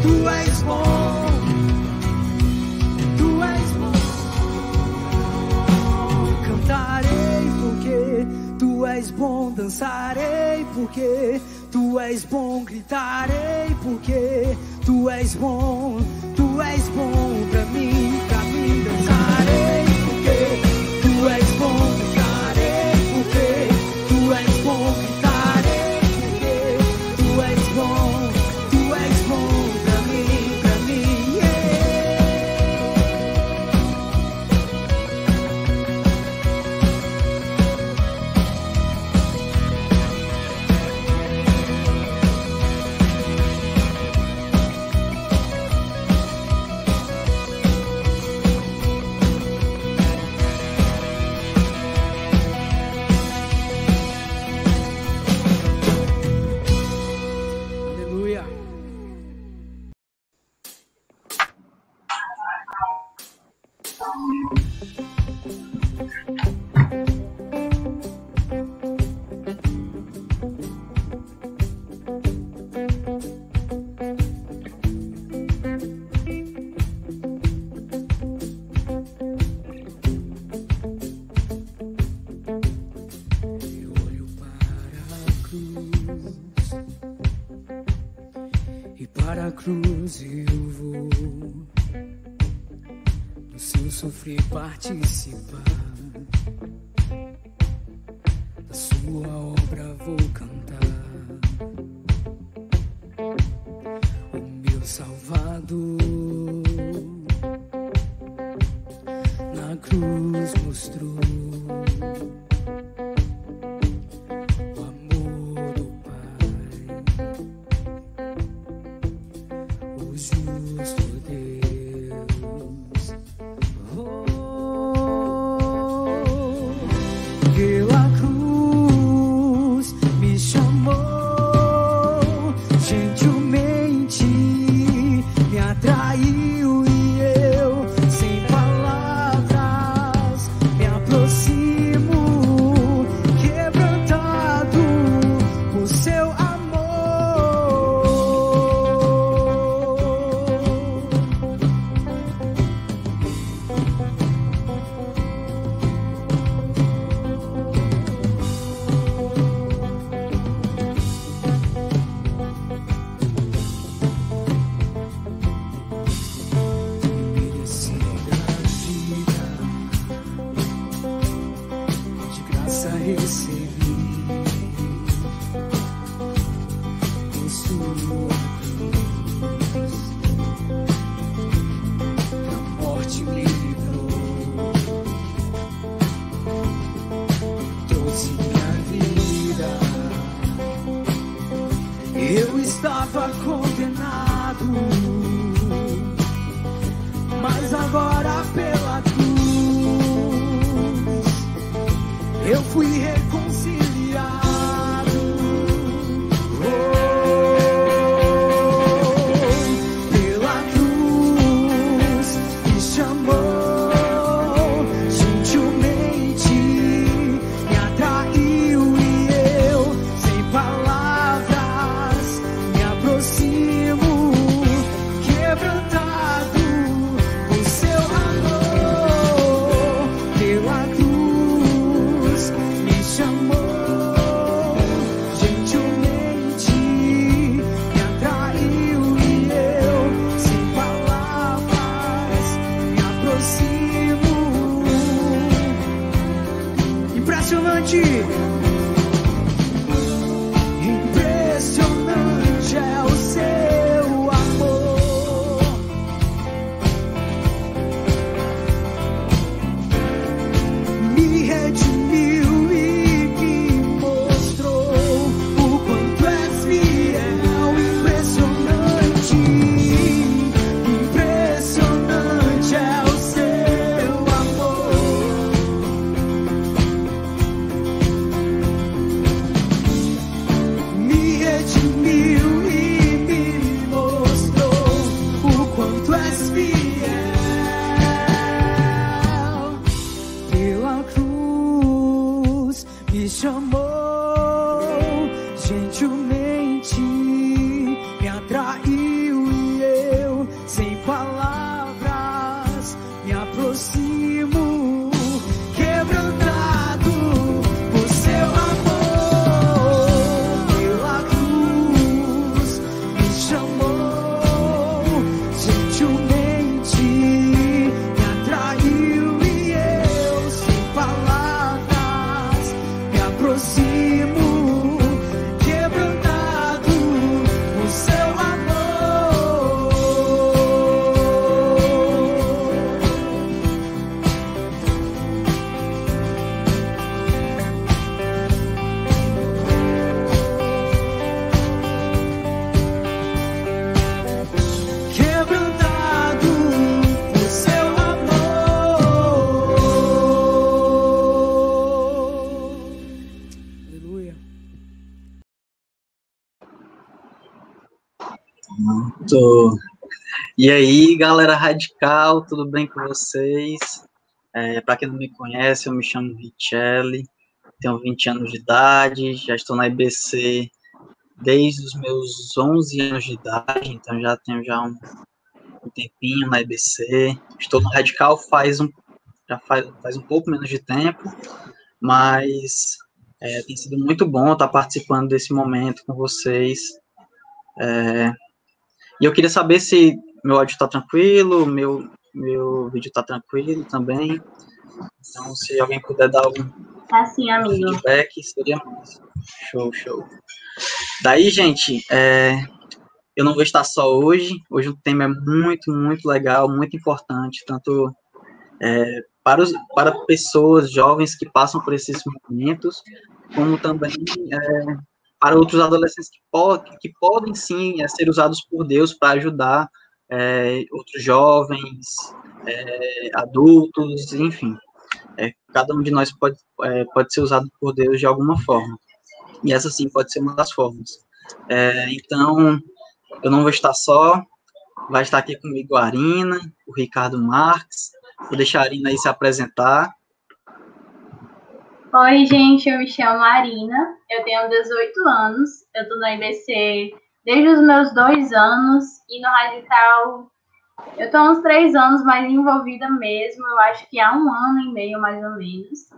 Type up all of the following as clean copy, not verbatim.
Tu és bom, Tu és bom. Cantarei porque Tu és bom, dançarei porque Tu és bom, gritarei porque Tu és bom pra mim dançarei porque Tu és bom, cantarei porque Tu és bom, gritarei porque Tu és bom pra mim, yeah. Aleluia. Eu olho para a cruz e para a cruz eu vou no seu sofrer participar, da sua obra vou cantar. O meu Salvador na cruz mostrou o amor do Pai, o justo Deus. Pela cruz me chamou, gentilmente me atraiu e eu, sem palavras, me aproximo, quebrantado por seu amor. Pronto. E aí, galera radical, tudo bem com vocês? Para quem não me conhece, eu me chamo Richelli, tenho 20 anos de idade, já estou na IBC desde os meus 11 anos de idade, então já tenho um tempinho na IBC. Estou no Radical faz um pouco menos de tempo, mas tem sido muito bom estar participando desse momento com vocês. E eu queria saber se meu áudio está tranquilo, meu vídeo está tranquilo também. Então, se alguém puder dar algum sim, amigo. feedback, seria massa. Show. Daí, gente, eu não vou estar só hoje. Hoje o tema é muito, muito legal, muito importante, tanto para pessoas jovens que passam por esses momentos, como também para outros adolescentes que podem sim ser usados por Deus para ajudar outros jovens, adultos, enfim. Cada um de nós pode ser usado por Deus de alguma forma. E essa sim pode ser uma das formas. Então, eu não vou estar só, vai estar aqui comigo a Arina, o Ricardo Marques. Vou deixar a Arina aí se apresentar. Oi, gente, eu me chamo Arina, eu tenho 18 anos, eu estou na IBC desde os meus 2 anos e no Radical eu estou há uns 3 anos mais envolvida mesmo, eu acho que há 1 ano e meio mais ou menos.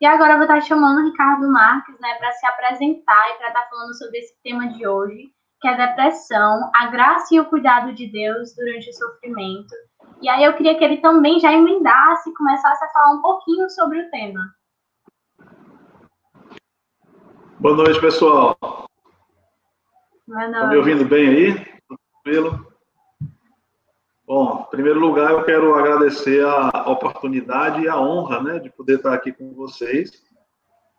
E agora eu vou estar chamando o Ricardo Marques, né, para se apresentar e para estar falando sobre esse tema de hoje, que é a depressão, a graça e o cuidado de Deus durante o sofrimento. E aí eu queria que ele também já emendasse e começasse a falar um pouquinho sobre o tema. Boa noite, pessoal. Boa noite. Estão me ouvindo bem aí? Tranquilo? Bom, em primeiro lugar, eu quero agradecer a oportunidade e a honra, né, de poder estar aqui com vocês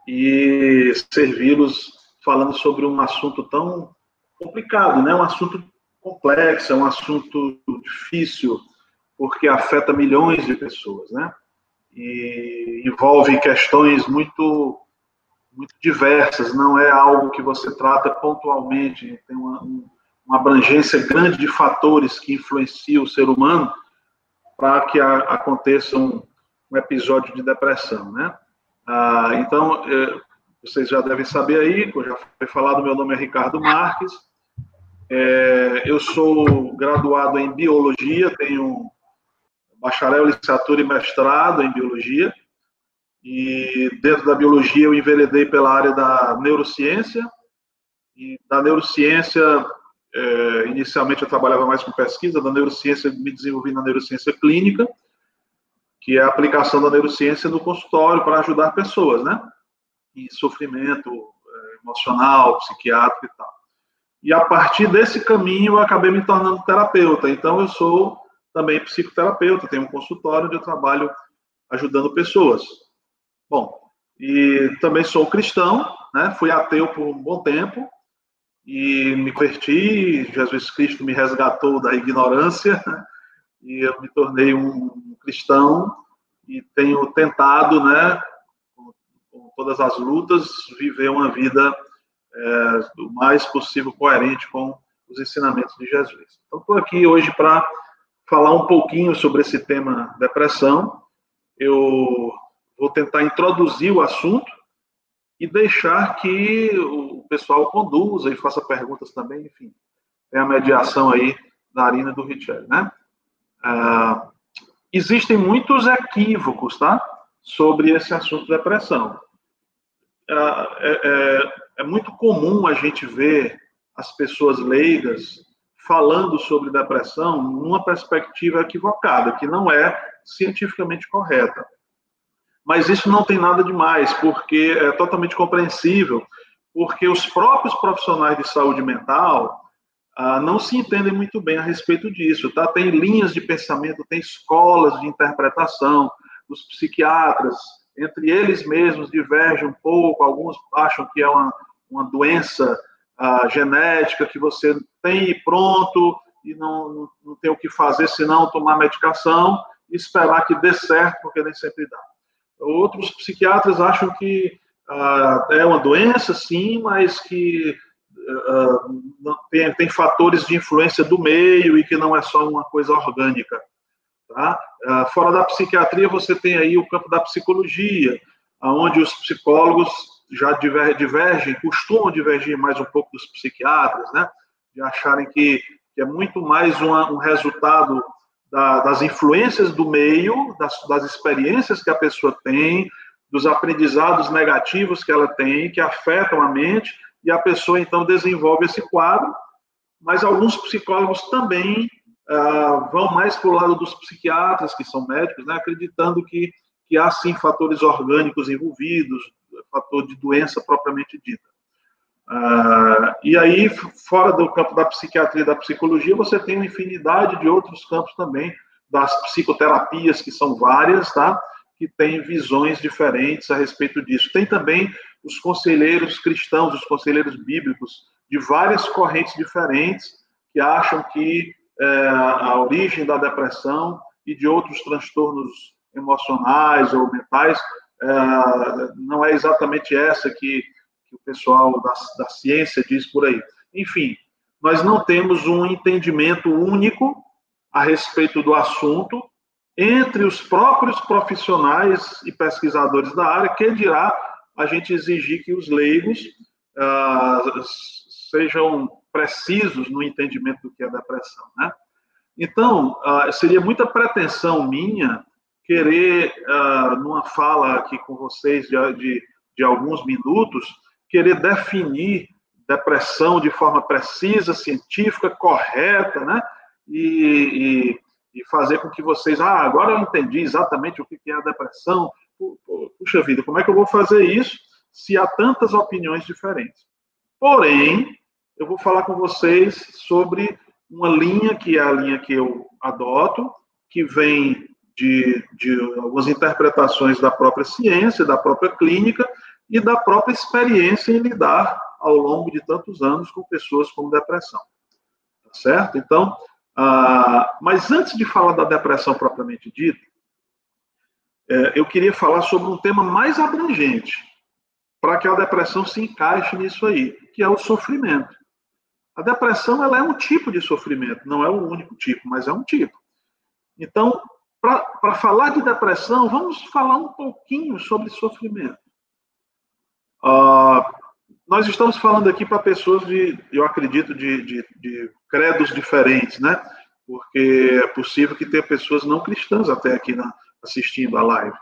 e servi-los falando sobre um assunto tão complicado, né? Um assunto complexo, é um assunto difícil, porque afeta milhões de pessoas, né? E envolve questões muito diversas, não é algo que você trata pontualmente, tem uma abrangência grande de fatores que influenciam o ser humano para que aconteça um episódio de depressão, né? Então, vocês já devem saber aí, eu já foi falado, meu nome é Ricardo Marques, eu sou graduado em Biologia, tenho bacharel, licenciatura e mestrado em Biologia, e dentro da biologia eu enveredei pela área da neurociência, e da neurociência, inicialmente eu trabalhava mais com pesquisa, da neurociência me desenvolvi na neurociência clínica, que é a aplicação da neurociência no consultório para ajudar pessoas, né, em sofrimento emocional, psiquiátrico e tal. E a partir desse caminho eu acabei me tornando terapeuta, então eu sou também psicoterapeuta, tenho um consultório onde eu trabalho ajudando pessoas. Bom, e também sou cristão, né? Fui ateu por um bom tempo e me converti, Jesus Cristo me resgatou da ignorância e eu me tornei um cristão e tenho tentado, né, com todas as lutas, viver uma vida o mais possível coerente com os ensinamentos de Jesus. Então, estou aqui hoje para falar um pouquinho sobre esse tema depressão. Eu vou tentar introduzir o assunto e deixar que o pessoal conduza e faça perguntas também, enfim. Tem a mediação aí da Arina e do Richelli, né? Existem muitos equívocos, tá? Sobre esse assunto de depressão. É muito comum a gente ver as pessoas leigas falando sobre depressão numa perspectiva equivocada, que não é cientificamente correta. Mas isso não tem nada demais, porque é totalmente compreensível, porque os próprios profissionais de saúde mental não se entendem muito bem a respeito disso, tá? Tem linhas de pensamento, tem escolas de interpretação, os psiquiatras, entre eles mesmos, divergem um pouco, alguns acham que é uma doença genética que você tem e pronto, e não tem o que fazer senão tomar medicação e esperar que dê certo, porque nem sempre dá. Outros psiquiatras acham que é uma doença, sim, mas que tem fatores de influência do meio e que não é só uma coisa orgânica. Tá? Fora da psiquiatria, você tem aí o campo da psicologia, onde os psicólogos já divergem, costumam divergir mais um pouco dos psiquiatras, né? De acharem que é muito mais um resultado das influências do meio, das experiências que a pessoa tem, dos aprendizados negativos que ela tem, que afetam a mente, e a pessoa, então, desenvolve esse quadro. Mas alguns psicólogos também vão mais para o lado dos psiquiatras, que são médicos, né, acreditando que há, sim, fatores orgânicos envolvidos, fator de doença propriamente dita. E aí, fora do campo da psiquiatria e da psicologia, você tem uma infinidade de outros campos também, das psicoterapias, que são várias, tá? Que têm visões diferentes a respeito disso. Tem também os conselheiros cristãos, os conselheiros bíblicos, de várias correntes diferentes, que acham que a origem da depressão e de outros transtornos emocionais ou mentais não é exatamente essa que o pessoal da ciência diz por aí. Enfim, nós não temos um entendimento único a respeito do assunto entre os próprios profissionais e pesquisadores da área, que dirá a gente exigir que os leigos sejam precisos no entendimento do que é depressão, né? Então, seria muita pretensão minha querer, numa fala aqui com vocês de alguns minutos, querer definir depressão de forma precisa, científica, correta, né? E fazer com que vocês, agora eu entendi exatamente o que é a depressão. Puxa vida, como é que eu vou fazer isso se há tantas opiniões diferentes? Porém, eu vou falar com vocês sobre uma linha, que é a linha que eu adoto, que vem de algumas interpretações da própria ciência, da própria clínica e da própria experiência em lidar ao longo de tantos anos com pessoas com depressão. Tá certo? Então, mas antes de falar da depressão propriamente dita, eu queria falar sobre um tema mais abrangente, para que a depressão se encaixe nisso aí, que é o sofrimento. A depressão, ela é um tipo de sofrimento, não é o único tipo, mas é um tipo. Então, para falar de depressão, vamos falar um pouquinho sobre sofrimento. Nós estamos falando aqui para pessoas eu acredito, de credos diferentes, né? Porque é possível que tenha pessoas não cristãs até aqui assistindo a live.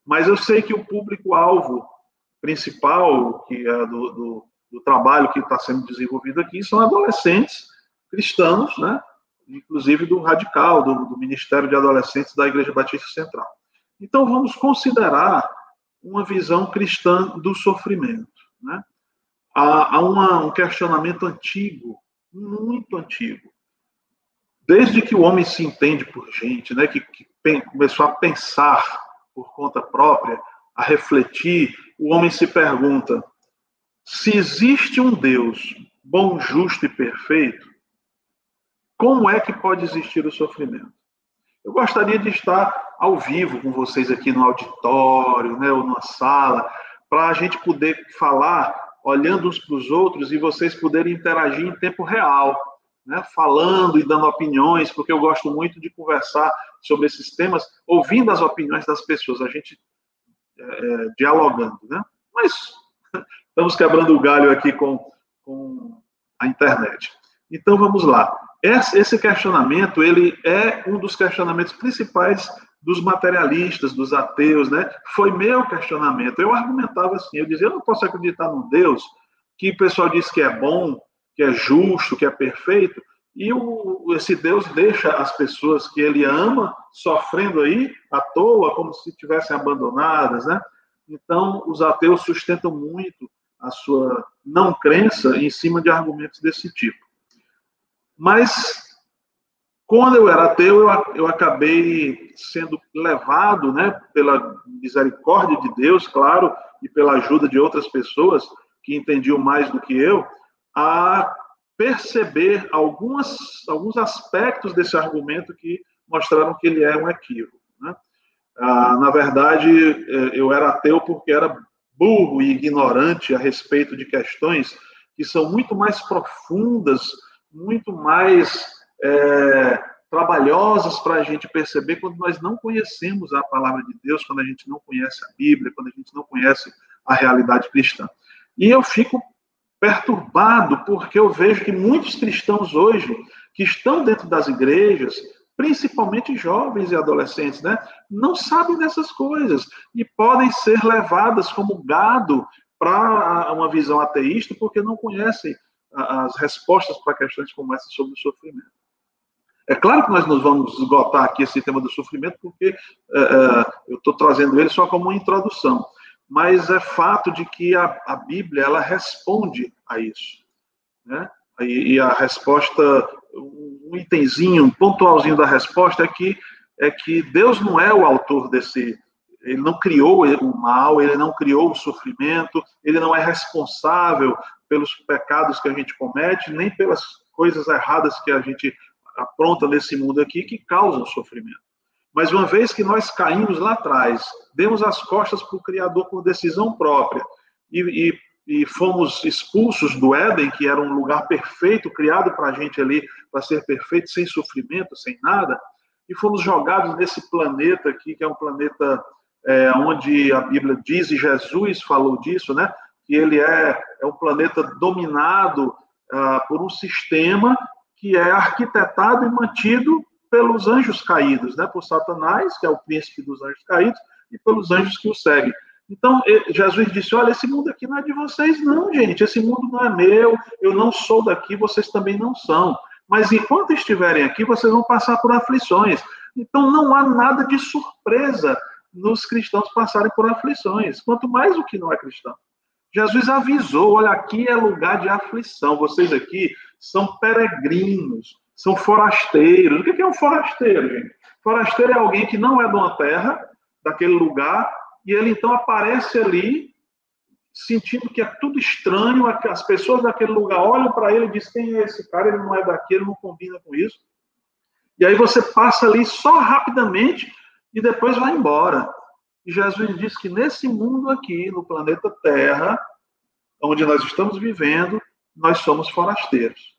Mas eu sei que o público-alvo principal, que é do trabalho que está sendo desenvolvido aqui, são adolescentes cristãos, né? Inclusive do Radical, do Ministério de Adolescentes da Igreja Batista Central. Então, vamos considerar uma visão cristã do sofrimento, né? Há um questionamento antigo, muito antigo, desde que o homem se entende por gente, né? Que começou a pensar por conta própria, a refletir, o homem se pergunta: se existe um Deus bom, justo e perfeito, como é que pode existir o sofrimento? Eu gostaria de estar ao vivo com vocês aqui no auditório, né, ou numa sala, para a gente poder falar, olhando uns para os outros, e vocês poderem interagir em tempo real, né, falando e dando opiniões, porque eu gosto muito de conversar sobre esses temas, ouvindo as opiniões das pessoas, a gente dialogando, né? Mas estamos quebrando o galho aqui com a internet. Então, vamos lá. Esse questionamento, ele é um dos questionamentos principais dos materialistas, dos ateus, né? Foi meu questionamento. Eu argumentava assim, eu dizia, eu não posso acreditar num Deus que o pessoal diz que é bom, que é justo, que é perfeito, e esse Deus deixa as pessoas que ele ama sofrendo aí à toa, como se estivessem abandonadas, né? Então, os ateus sustentam muito a sua não crença em cima de argumentos desse tipo. Mas, quando eu era ateu, eu acabei sendo levado, né, pela misericórdia de Deus, claro, e pela ajuda de outras pessoas que entendiam mais do que eu, a perceber alguns aspectos desse argumento que mostraram que ele é um equívoco, né? Na verdade, eu era ateu porque era burro e ignorante a respeito de questões que são muito mais profundas, muito mais trabalhosas para a gente perceber quando nós não conhecemos a palavra de Deus, quando a gente não conhece a Bíblia, quando a gente não conhece a realidade cristã. E eu fico perturbado porque eu vejo que muitos cristãos hoje, que estão dentro das igrejas, principalmente jovens e adolescentes, né, não sabem dessas coisas e podem ser levadas como gado para uma visão ateísta porque não conhecem as respostas para questões como essa sobre o sofrimento. É claro que nós não vamos esgotar aqui esse tema do sofrimento porque eu estou trazendo ele só como uma introdução, mas é fato de que a Bíblia ela responde a isso, né? E a resposta, um itemzinho, um pontualzinho da resposta é que Deus não é o autor desse, ele não criou o mal, ele não criou o sofrimento, ele não é responsável pelos pecados que a gente comete, nem pelas coisas erradas que a gente apronta nesse mundo aqui que causam sofrimento. Mas uma vez que nós caímos lá atrás, demos as costas para o Criador por decisão própria e fomos expulsos do Éden, que era um lugar perfeito, criado para a gente ali, para ser perfeito, sem sofrimento, sem nada, e fomos jogados nesse planeta aqui, que é um planeta onde a Bíblia diz, e Jesus falou disso, né? Que ele é um planeta dominado por um sistema que é arquitetado e mantido pelos anjos caídos, né? Por Satanás, que é o príncipe dos anjos caídos, e pelos anjos que o seguem. Então, Jesus disse, olha, esse mundo aqui não é de vocês, não, gente. Esse mundo não é meu, eu não sou daqui, vocês também não são. Mas enquanto estiverem aqui, vocês vão passar por aflições. Então, não há nada de surpresa nos cristãos passarem por aflições, quanto mais o que não é cristão. Jesus avisou, olha, aqui é lugar de aflição, vocês aqui são peregrinos, são forasteiros. O que é um forasteiro, gente? Forasteiro é alguém que não é de uma terra, daquele lugar, e ele então aparece ali, sentindo que é tudo estranho, as pessoas daquele lugar olham para ele e dizem, quem é esse cara? Ele não é daqui, ele não combina com isso. E aí você passa ali só rapidamente e depois vai embora. E Jesus diz que nesse mundo aqui, no planeta Terra, onde nós estamos vivendo, nós somos forasteiros.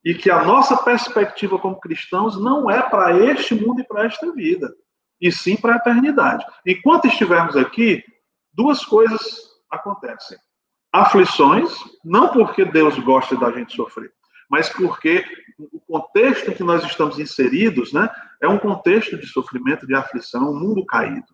E que a nossa perspectiva como cristãos não é para este mundo e para esta vida, e sim para a eternidade. Enquanto estivermos aqui, duas coisas acontecem. Aflições, não porque Deus gosta da gente sofrer, mas porque o contexto em que nós estamos inseridos, né, é um contexto de sofrimento, de aflição, um mundo caído.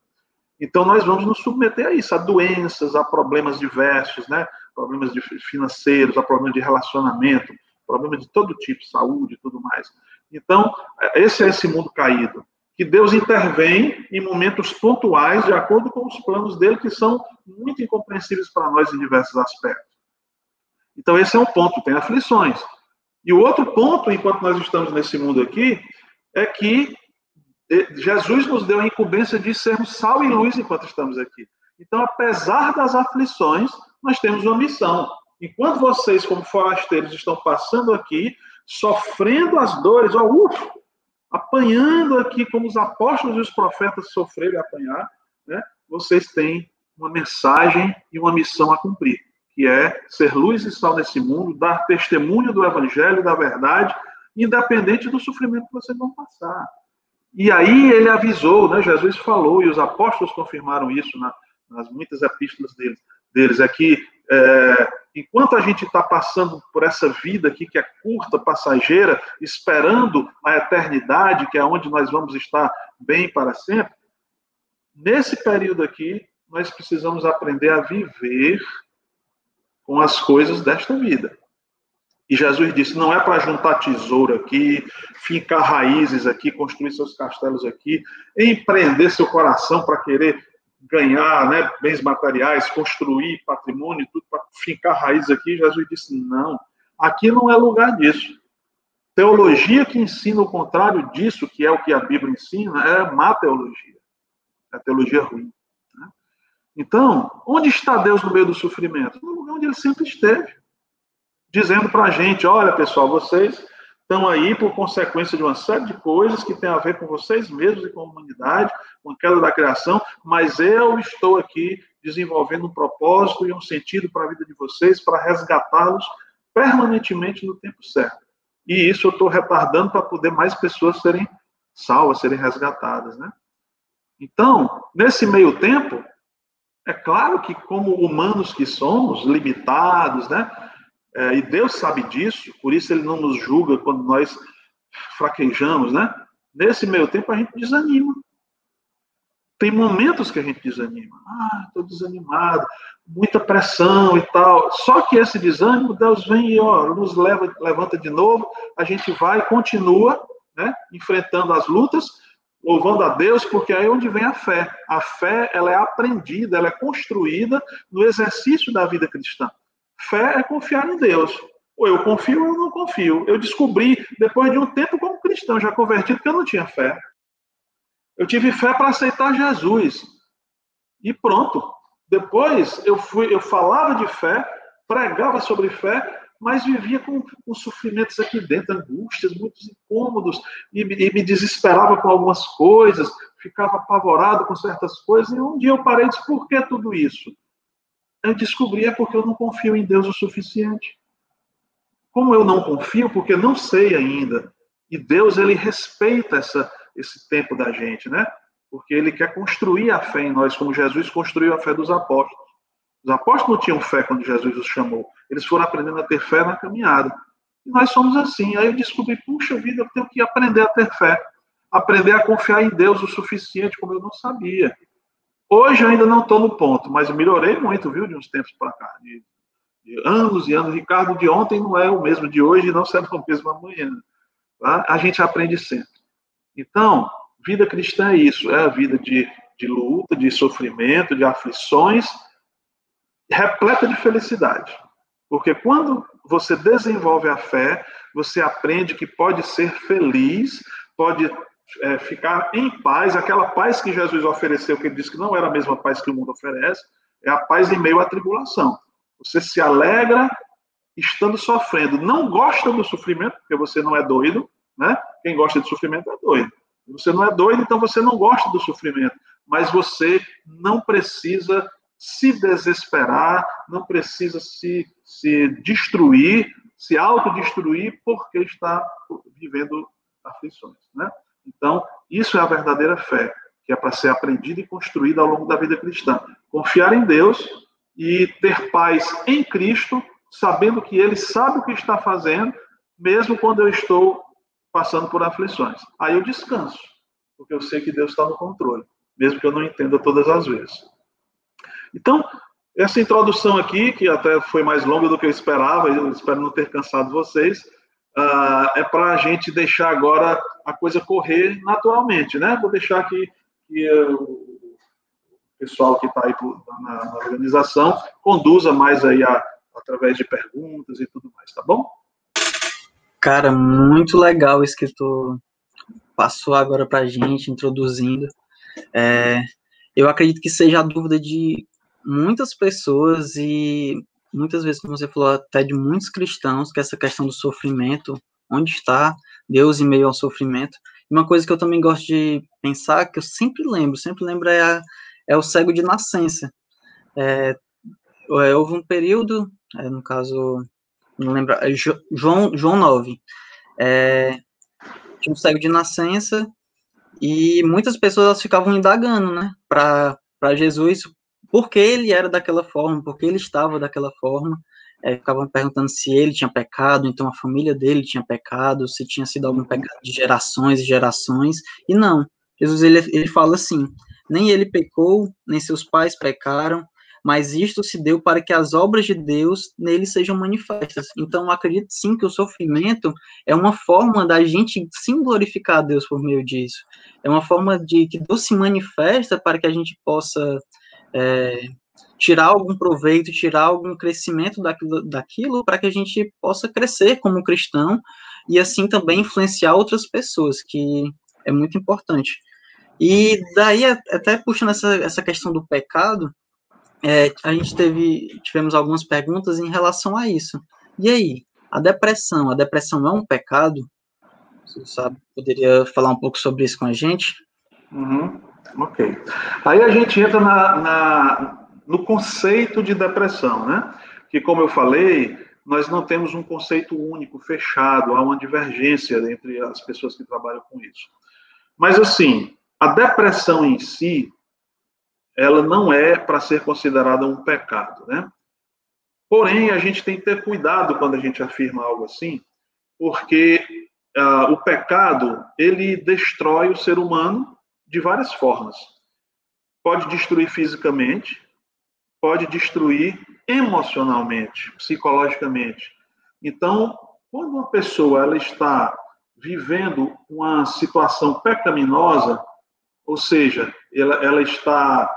Então, nós vamos nos submeter a isso, a doenças, a problemas diversos, né, problemas financeiros, a problemas de relacionamento, problemas de todo tipo, saúde e tudo mais. Então, esse é esse mundo caído, que Deus intervém em momentos pontuais, de acordo com os planos dele, que são muito incompreensíveis para nós em diversos aspectos. Então, esse é um ponto, tem aflições. E o outro ponto, enquanto nós estamos nesse mundo aqui, é que Jesus nos deu a incumbência de sermos sal e luz enquanto estamos aqui. Então, apesar das aflições, nós temos uma missão. Enquanto vocês, como forasteiros, estão passando aqui, sofrendo as dores, apanhando aqui como os apóstolos e os profetas sofreram e apanhar, né? Vocês têm uma mensagem e uma missão a cumprir, que é ser luz e sal nesse mundo, dar testemunho do evangelho, da verdade, independente do sofrimento que vocês vão passar. E aí ele avisou, né? Jesus falou, e os apóstolos confirmaram isso nas muitas epístolas deles, é que enquanto a gente está passando por essa vida aqui, que é curta, passageira, esperando a eternidade, que é onde nós vamos estar bem para sempre, nesse período aqui, nós precisamos aprender a viver com as coisas desta vida. E Jesus disse, não é para juntar tesouro aqui, fincar raízes aqui, construir seus castelos aqui, empreender seu coração para querer ganhar, né, bens materiais, construir patrimônio, tudo para fincar raízes aqui. Jesus disse, não, aqui não é lugar disso. Teologia que ensina o contrário disso, que é o que a Bíblia ensina, é má teologia. É a teologia ruim. Né? Então, onde está Deus no meio do sofrimento? No lugar onde ele sempre esteve. Dizendo para a gente, olha pessoal, vocês estão aí por consequência de uma série de coisas que tem a ver com vocês mesmos e com a humanidade, com a queda da criação, mas eu estou aqui desenvolvendo um propósito e um sentido para a vida de vocês, para resgatá-los permanentemente no tempo certo. E isso eu estou retardando para poder mais pessoas serem salvas, serem resgatadas, né? Então, nesse meio tempo, é claro que como humanos que somos, limitados, né? E Deus sabe disso, por isso Ele não nos julga quando nós fraquejamos, né? Nesse meio tempo a gente desanima. Tem momentos que a gente desanima. Estou desanimado, muita pressão e tal. Só que esse desânimo, Deus vem e nos levanta de novo, a gente vai, continua, né? Enfrentando as lutas, louvando a Deus, porque aí é onde vem a fé. A fé, ela é aprendida, ela é construída no exercício da vida cristã. Fé é confiar em Deus. Ou eu confio ou eu não confio. Eu descobri, depois de um tempo como cristão, já convertido, que eu não tinha fé. Eu tive fé para aceitar Jesus. E pronto. Depois eu falava de fé, pregava sobre fé, mas vivia com sofrimentos aqui dentro, angústias, muitos incômodos, e me desesperava com algumas coisas, ficava apavorado com certas coisas, e um dia eu parei e disse, por que tudo isso? Eu descobri, é porque eu não confio em Deus o suficiente. Como eu não confio, porque não sei ainda. E Deus, Ele respeita esse tempo da gente, né? Porque Ele quer construir a fé em nós, como Jesus construiu a fé dos apóstolos. Os apóstolos não tinham fé quando Jesus os chamou. Eles foram aprendendo a ter fé na caminhada. E nós somos assim. Aí eu descobri, puxa vida, eu tenho que aprender a ter fé. Aprender a confiar em Deus o suficiente, como eu não sabia. Hoje eu ainda não estou no ponto, mas eu melhorei muito, viu, de uns tempos para cá. De anos e anos. Ricardo de ontem não é o mesmo de hoje e não será o mesmo amanhã. Tá? A gente aprende sempre. Então, vida cristã é isso. É a vida de luta, de sofrimento, de aflições, repleta de felicidade. Porque quando você desenvolve a fé, você aprende que pode ser feliz, pode ficar em paz, aquela paz que Jesus ofereceu, que ele disse que não era a mesma paz que o mundo oferece, é a paz em meio à tribulação. Você se alegra estando sofrendo. Não gosta do sofrimento, porque você não é doido, né? Quem gosta de sofrimento é doido. Você não é doido, então você não gosta do sofrimento. Mas você não precisa se desesperar, não precisa se destruir, se autodestruir, porque está vivendo aflições, né? Então, isso é a verdadeira fé, que é para ser aprendida e construída ao longo da vida cristã. Confiar em Deus e ter paz em Cristo, sabendo que Ele sabe o que está fazendo, mesmo quando eu estou passando por aflições. Aí eu descanso, porque eu sei que Deus está no controle, mesmo que eu não entenda todas as vezes. Então, essa introdução aqui, que até foi mais longa do que eu esperava, eu espero não ter cansado vocês, é para a gente deixar agora a coisa correr naturalmente, né? Vou deixar que o pessoal que está aí na organização conduza mais aí através de perguntas e tudo mais, tá bom? Cara, muito legal isso que tu passou agora para a gente, introduzindo. Eu acredito que seja a dúvida de muitas pessoas e muitas vezes, como você falou, até de muitos cristãos, que essa questão do sofrimento, onde está Deus em meio ao sofrimento. Uma coisa que eu também gosto de pensar, que eu sempre lembro é o cego de nascença. Houve um período, no caso, não lembro, João 9, tinha um cego de nascença, e muitas pessoas ficavam indagando, né, para Jesus, por que ele era daquela forma, por que ele estava daquela forma, ficavam perguntando se ele tinha pecado, então a família dele tinha pecado, se tinha sido algum pecado de gerações e gerações, e não, Jesus ele fala assim, nem ele pecou, nem seus pais pecaram, mas isto se deu para que as obras de Deus nele sejam manifestas. Então, eu acredito sim que o sofrimento é uma forma da gente sim glorificar a Deus por meio disso. É uma forma de que Deus se manifesta para que a gente possa tirar algum proveito, tirar algum crescimento daquilo para que a gente possa crescer como cristão e assim também influenciar outras pessoas, que é muito importante. E daí, até puxando essa questão do pecado, a gente tivemos algumas perguntas em relação a isso. E aí, a depressão é um pecado? Você sabe, poderia falar um pouco sobre isso com a gente? Ok. Aí a gente entra no conceito de depressão, né? Que, como eu falei, nós não temos um conceito único, fechado, há uma divergência entre as pessoas que trabalham com isso. Mas, assim, a depressão em si, ela não é para ser considerada um pecado, né? Porém, a gente tem que ter cuidado quando a gente afirma algo assim, porque o pecado, ele destrói o ser humano de várias formas. Pode destruir fisicamente, pode destruir emocionalmente, psicologicamente. Então, quando uma pessoa ela está vivendo uma situação pecaminosa, ou seja, ela está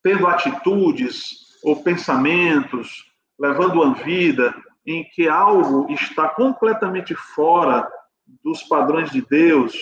tendo atitudes ou pensamentos, levando uma vida em que algo está completamente fora dos padrões de Deus,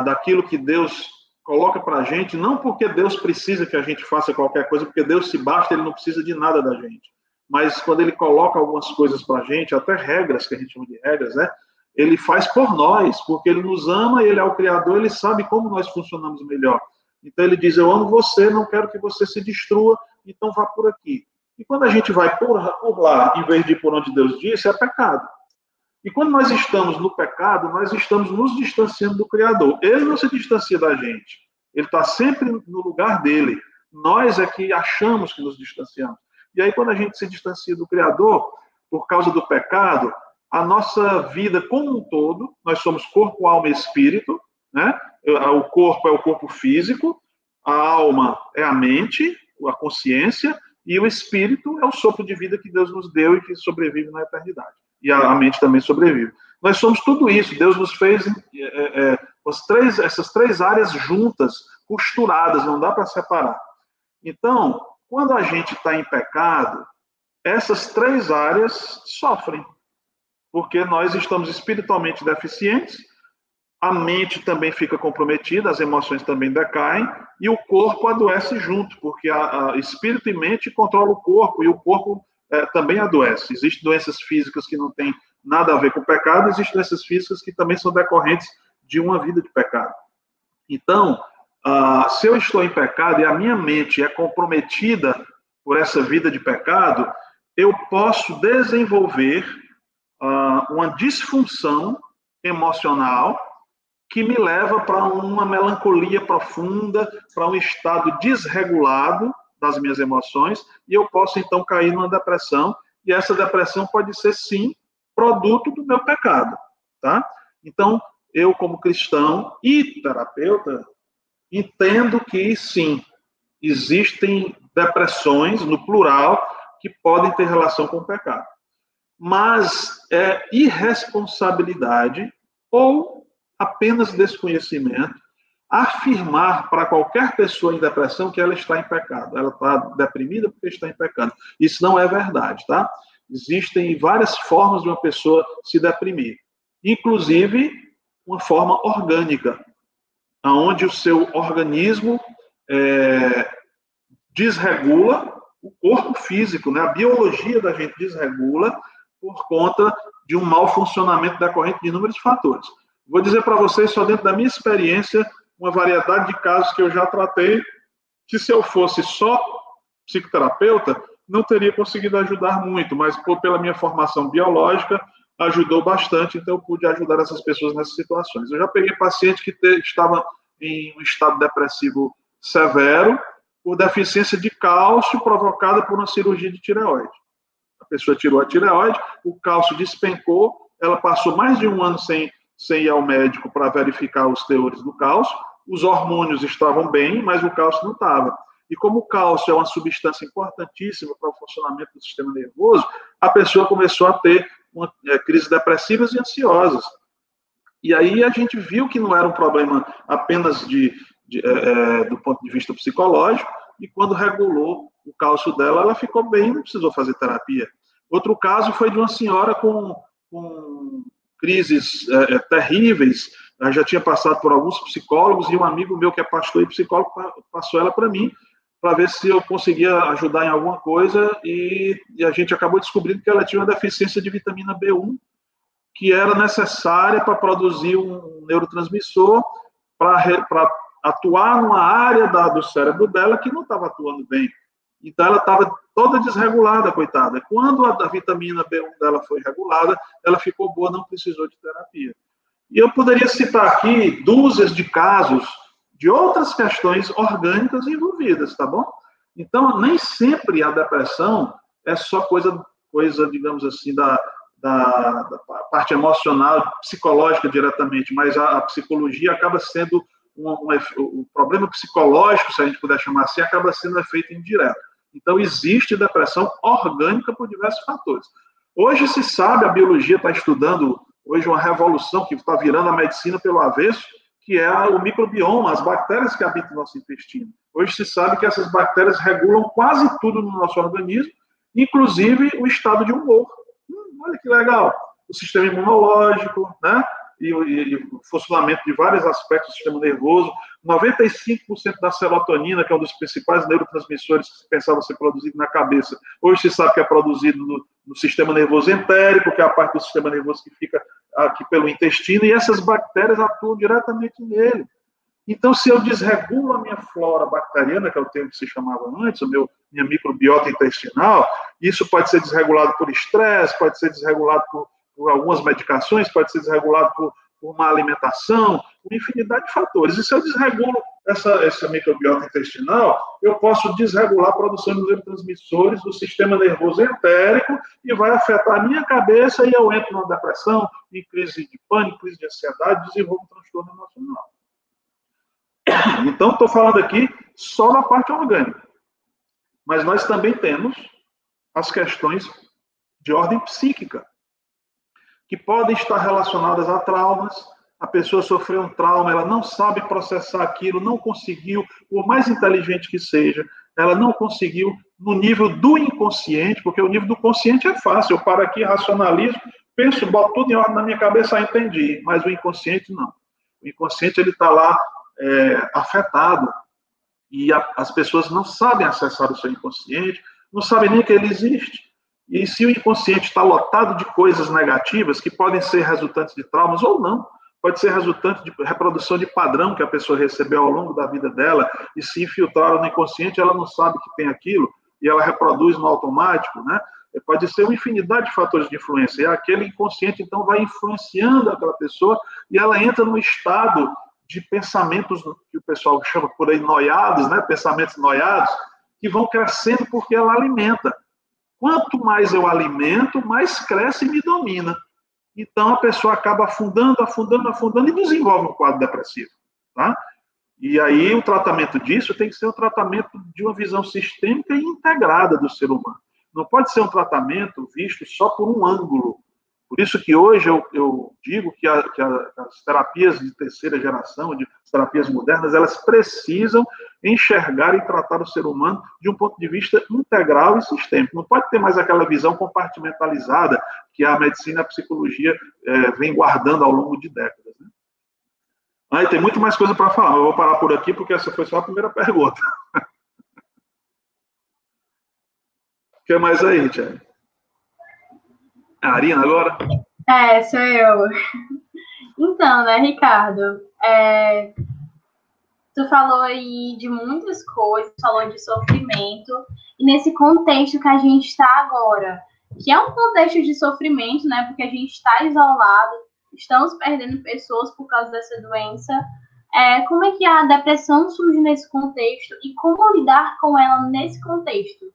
daquilo que Deus coloca para a gente, não porque Deus precisa que a gente faça qualquer coisa, porque Deus se basta, Ele não precisa de nada da gente. Mas quando Ele coloca algumas coisas para a gente, até regras, que a gente chama de regras, né? Ele faz por nós, porque Ele nos ama, Ele é o Criador, Ele sabe como nós funcionamos melhor. Então Ele diz, eu amo você, não quero que você se destrua, então vá por aqui. E quando a gente vai por lá, em vez de ir por onde Deus disse, é pecado. E quando nós estamos no pecado, nós estamos nos distanciando do Criador. Ele não se distancia da gente. Ele está sempre no lugar dele. Nós é que achamos que nos distanciamos. E aí, quando a gente se distancia do Criador, por causa do pecado, a nossa vida como um todo, nós somos corpo, alma e espírito, né? O corpo é o corpo físico, a alma é a mente, a consciência, e o espírito é o sopro de vida que Deus nos deu e que sobrevive na eternidade. E a mente também sobrevive. Nós somos tudo isso. Deus nos fez essas três áreas juntas, costuradas, não dá para separar. Então, quando a gente está em pecado, essas três áreas sofrem, porque nós estamos espiritualmente deficientes, a mente também fica comprometida, as emoções também decaem, e o corpo adoece junto, porque a espírito e mente controlam o corpo, e o corpo também adoece. Existem doenças físicas que não têm nada a ver com o pecado, existem doenças físicas que também são decorrentes de uma vida de pecado. Então, se eu estou em pecado e a minha mente é comprometida por essa vida de pecado, eu posso desenvolver uma disfunção emocional que me leva para uma melancolia profunda, para um estado desregulado das minhas emoções, e eu posso, então, cair numa depressão, e essa depressão pode ser, sim, produto do meu pecado, tá? Então, eu, como cristão e terapeuta, entendo que, sim, existem depressões, no plural, que podem ter relação com o pecado. Mas é irresponsabilidade ou apenas desconhecimento afirmar para qualquer pessoa em depressão que ela está em pecado. Ela está deprimida porque está em pecado. Isso não é verdade, tá? Existem várias formas de uma pessoa se deprimir. Inclusive, uma forma orgânica, onde o seu organismo desregula o corpo físico, né? A biologia da gente desregula por conta de um mau funcionamento decorrente de inúmeros fatores. Vou dizer para vocês, só dentro da minha experiência, uma variedade de casos que eu já tratei, que se eu fosse só psicoterapeuta, não teria conseguido ajudar muito, mas pela minha formação biológica, ajudou bastante, então eu pude ajudar essas pessoas nessas situações. Eu já peguei paciente que estava em um estado depressivo severo, por deficiência de cálcio provocada por uma cirurgia de tireoide. A pessoa tirou a tireoide, o cálcio despencou, ela passou mais de um ano sem ir ao médico para verificar os teores do cálcio, os hormônios estavam bem, mas o cálcio não estava. E como o cálcio é uma substância importantíssima para o funcionamento do sistema nervoso, a pessoa começou a ter crises depressivas e ansiosas. E aí a gente viu que não era um problema apenas do ponto de vista psicológico, e quando regulou o cálcio dela, ela ficou bem, não precisou fazer terapia. Outro caso foi de uma senhora com crises terríveis, ela já tinha passado por alguns psicólogos, e um amigo meu que é pastor e psicólogo passou ela para mim, para ver se eu conseguia ajudar em alguma coisa, e a gente acabou descobrindo que ela tinha uma deficiência de vitamina B1, que era necessária para produzir um neurotransmissor, para atuar numa área do cérebro dela que não estava atuando bem. Então, ela estava toda desregulada, coitada. Quando a vitamina B1 dela foi regulada, ela ficou boa, não precisou de terapia. E eu poderia citar aqui dúzias de casos de outras questões orgânicas envolvidas, tá bom? Então, nem sempre a depressão é só coisa digamos assim, da parte emocional, psicológica diretamente, mas a psicologia acaba sendo o problema psicológico, se a gente puder chamar assim, acaba sendo um efeito indireto. Então, existe depressão orgânica por diversos fatores. Hoje se sabe, a biologia está estudando, hoje uma revolução que está virando a medicina pelo avesso, que é o microbioma, as bactérias que habitam no nosso intestino. Hoje se sabe que essas bactérias regulam quase tudo no nosso organismo, inclusive o estado de humor. Olha que legal. O sistema imunológico, né? E o funcionamento de vários aspectos do sistema nervoso. 95% da serotonina, que é um dos principais neurotransmissores que se pensava ser produzido na cabeça, hoje se sabe que é produzido no sistema nervoso entérico, que é a parte do sistema nervoso que fica aqui pelo intestino, e essas bactérias atuam diretamente nele. Então, se eu desregulo a minha flora bacteriana, que é o termo que se chamava antes, minha microbiota intestinal, isso pode ser desregulado por estresse, pode ser desregulado por algumas medicações, pode ser desregulado por uma alimentação, por infinidade de fatores. E se eu desregulo essa microbiota intestinal, eu posso desregular a produção de neurotransmissores do sistema nervoso entérico e vai afetar a minha cabeça e eu entro numa depressão, em crise de pânico, crise de ansiedade, desenvolvo um transtorno emocional. Então, estou falando aqui só da parte orgânica. Mas nós também temos as questões de ordem psíquica, que podem estar relacionadas a traumas. A pessoa sofreu um trauma, ela não sabe processar aquilo, não conseguiu, por mais inteligente que seja, ela não conseguiu no nível do inconsciente, porque o nível do consciente é fácil. Eu paro aqui, racionalizo, penso, boto tudo em ordem na minha cabeça, entendi. Mas o inconsciente não. O inconsciente ele está lá afetado. E as pessoas não sabem acessar o seu inconsciente, não sabem nem que ele existe. E se o inconsciente está lotado de coisas negativas, que podem ser resultantes de traumas ou não, pode ser resultante de reprodução de padrão que a pessoa recebeu ao longo da vida dela, e se infiltraram no inconsciente, ela não sabe que tem aquilo, e ela reproduz no automático, né? Pode ser uma infinidade de fatores de influência, e aquele inconsciente, então, vai influenciando aquela pessoa, e ela entra num estado de pensamentos que o pessoal chama por aí noiados, né? Pensamentos noiados, que vão crescendo porque ela alimenta. Quanto mais eu alimento, mais cresce e me domina. Então, a pessoa acaba afundando e desenvolve um quadro depressivo. Tá? E aí, o tratamento disso tem que ser um tratamento de uma visão sistêmica e integrada do ser humano. Não pode ser um tratamento visto só por um ângulo. Por isso que hoje eu digo que as terapias de terceira geração, as terapias modernas, elas precisam enxergar e tratar o ser humano de um ponto de vista integral e sistêmico. Não pode ter mais aquela visão compartimentalizada que a medicina e a psicologia vem guardando ao longo de décadas. Né? Aí tem muito mais coisa para falar. Eu vou parar por aqui porque essa foi só a primeira pergunta. O que mais aí, Tiago? A Arina agora? Sou eu. Então, né, Ricardo? Tu falou aí de muitas coisas, falou de sofrimento, e nesse contexto que a gente está agora, que é um contexto de sofrimento, né, porque a gente está isolado, estamos perdendo pessoas por causa dessa doença, como é que a depressão surge nesse contexto e como lidar com ela nesse contexto?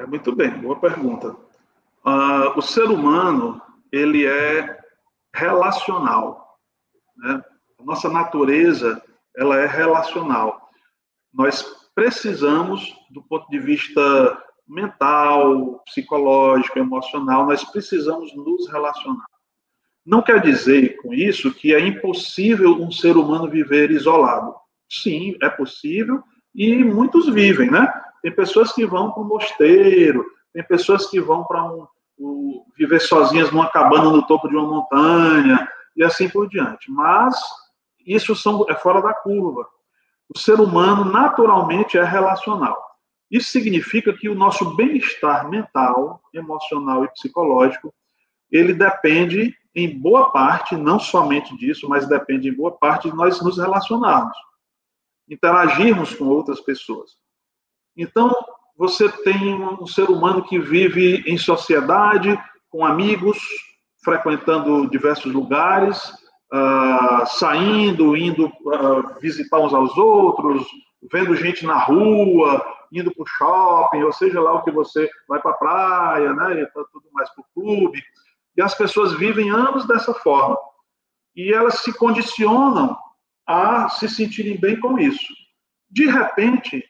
Muito bem, boa pergunta. O ser humano, ele é relacional, né? A nossa natureza, ela é relacional. Nós precisamos, do ponto de vista mental, psicológico, emocional, nós precisamos nos relacionar. Não quer dizer com isso que é impossível um ser humano viver isolado. Sim, é possível e muitos vivem, né? Tem pessoas que vão para um mosteiro, tem pessoas que vão para viver sozinhas numa cabana no topo de uma montanha, e assim por diante. Mas isso é fora da curva. O ser humano, naturalmente, é relacional. Isso significa que o nosso bem-estar mental, emocional e psicológico, ele depende, em boa parte, não somente disso, mas depende, em boa parte, de nós nos relacionarmos, interagirmos com outras pessoas. Então, você tem um ser humano que vive em sociedade, com amigos, frequentando diversos lugares, saindo, indo visitar uns aos outros, vendo gente na rua, indo para o shopping, ou seja lá o que você vai para a praia, né, e tudo mais para o clube. E as pessoas vivem anos dessa forma. E elas se condicionam a se sentirem bem com isso. De repente,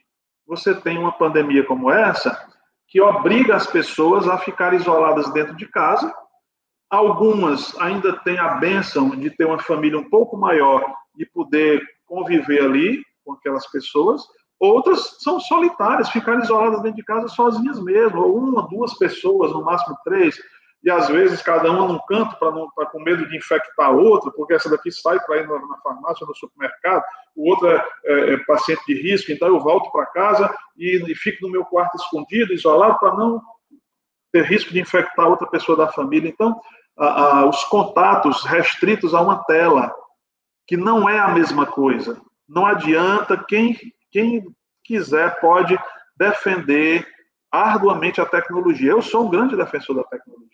você tem uma pandemia como essa, que obriga as pessoas a ficar isoladas dentro de casa. Algumas ainda têm a bênção de ter uma família um pouco maior e poder conviver ali com aquelas pessoas. Outras são solitárias, ficar isoladas dentro de casa sozinhas mesmo, ou uma, duas pessoas, no máximo 3, e às vezes cada uma num canto para com medo de infectar a outra, porque essa daqui sai para ir na farmácia, no supermercado, o outro é paciente de risco, então eu volto para casa e fico no meu quarto escondido, isolado, para não ter risco de infectar outra pessoa da família. Então, os contatos restritos a uma tela, que não é a mesma coisa. Não adianta, quem quiser pode defender arduamente a tecnologia. Eu sou um grande defensor da tecnologia.